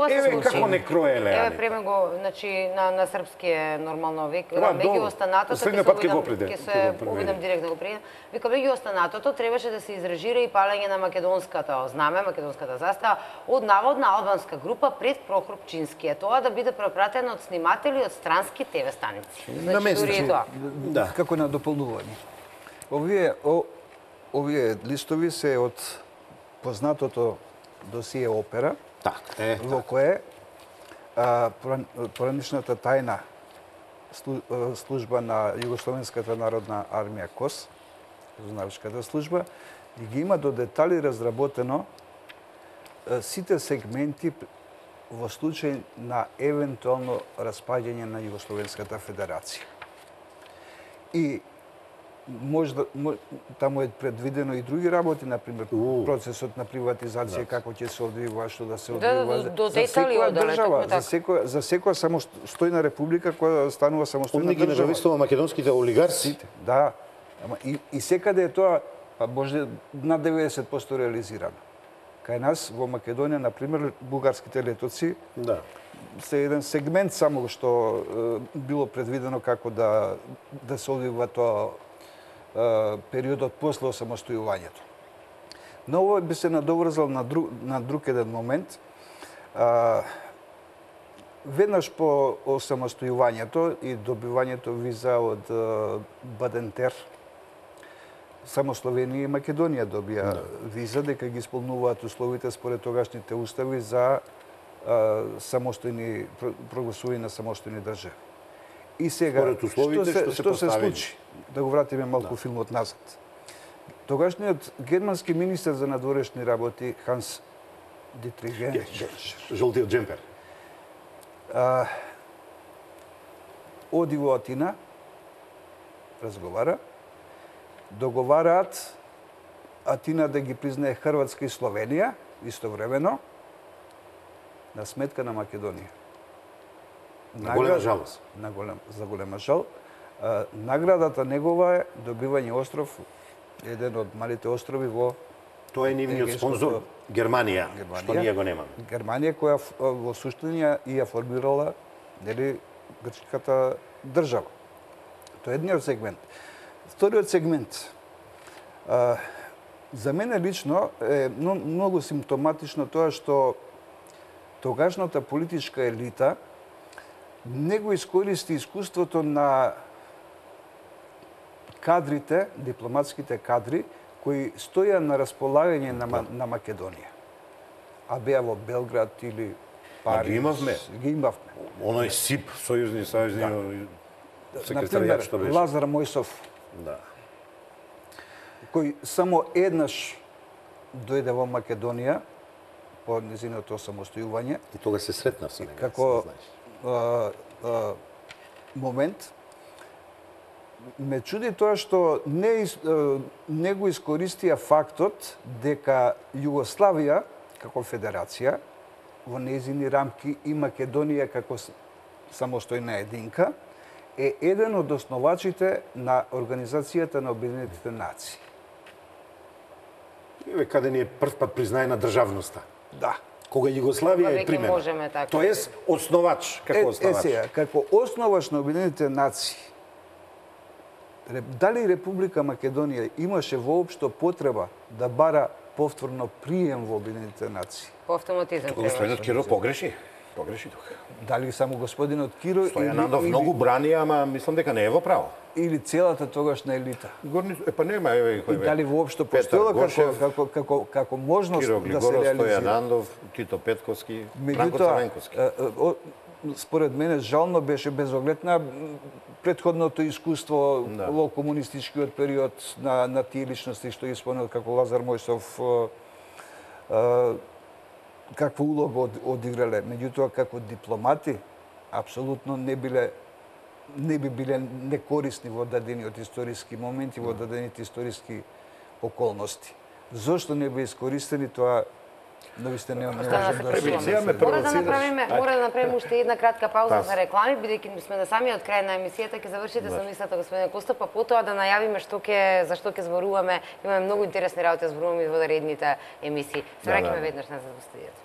Еве како не кроеле. Еве преме го, значи на српски е нормално вик, меѓу останатото ќе се обидам директно го пријам. Вика меѓу останатото требаше да се изражира и палење на македонската знаме, македонската застава од наводна албанска група пред Прохор Пчински. Тоа да биде препратено од сниматели од странски ТВ станици. Значи дури и тоа. Да, како на дополнување. Овие листови се од познатото досие Опера, во кое поранишната тајна служба на Југословенската народна армија КОС, разузнавачката служба, ги има до детали разработено сите сегменти во случај на евентуално распаѓање на Југословенската федерација. И можда таму е предвидено и други работи, на пример процесот на приватизација, како ќе се одвива, што да се одвива. До детали држава, за секоја самостојна република која станува самостојна држава. Ги независува македонските олигарси. Да, ама и секаде е тоа, па може на 90% реализирано. Кај нас во Македонија, на пример, бугарските летоци се еден сегмент само што било предвидено како да се одвива тоа периодот после осамостојувањето. Но ово би се надоврзал на друг еден момент. Веднаш по осамостојувањето и добивањето виза од Бадентер, само Словенија и Македонија добија виза дека ги исполнуваат условите според тогашните устави за самостојни прогласување на самостојни држави. И сега што се случи? Да го вратиме малку филмот назад. Тогашниот германски министер за надворешни работи Ханс Дитрих Геншер, жолтиот джемпер, оди во Атина, разговара, договараат Атина да ги признае Хрватска и Словенија истовремено на сметка на Македонија. На голема жалост. За голема жал. Наградата негова е добивање остров, еден од малите острови во... Тоа е нивниот спонзор, Германија, што ние го немаме. Германија која во суштина ја формирала грчката држава. Тоа е едниот сегмент. Вториот сегмент. За мене лично е многу симптоматично тоа што тогашната политичка елита не го искористи искуството на кадрите, дипломатските кадри, кои стоја на располагање на Македонија. А беа во Белград или Париз. Ги имавме. Ги имавме. Оној СИП, сојузни секретаријат што беше. Лазар Мојсов, кој само еднаш дојде во Македонија по незиното самостојување. И тога се сретнав со него. Како момент, ме чуди тоа што не го искористија фактот дека Југославија како федерација во нејзини рамки и Македонија како самостојна единка е еден од основачите на Организацијата на Обединетите нации. Каде ни е прв пат признаена државноста. Да. Кога Југославија е примена. Тоест основач, како основач. Сега, како основач на Обединетите нации, дали Република Македонија имаше воопшто потреба да бара повторно прием во Обединетите нации? По автоматизам. Господинот Киро погреши. Погреши тука. Дали само господинот Киро Стојанандов многу брани, ама мислам дека не е во право. Или целата тогашна елита? Па нема, еве кој бе. Дали воопшто постоела како можност да се реализира? Стојанандов, Тито Петковски, Бранко Црвенковски. Според мене жално беше без оглед на претходното искуство во комунистичкиот период на тие личности што ги спомнал како Лазар Мојсов, каква улога одиграле. Меѓутоа, како дипломати, апсолутно не би биле некорисни во дадениот историски моменти, во дадените историски околности. Зошто не би искористени тоа? Навистина не можам да... Мора да направиме уште една кратка пауза за реклами, бидејќи сме на самиот крај на емисијата, ќе завршите со мислата господине Коста, па потоа да најавиме за што ќе зборуваме. Имаме многу интересни работи да зборуваме во наредните емисии. Се враќаме веднаш назад во студиото.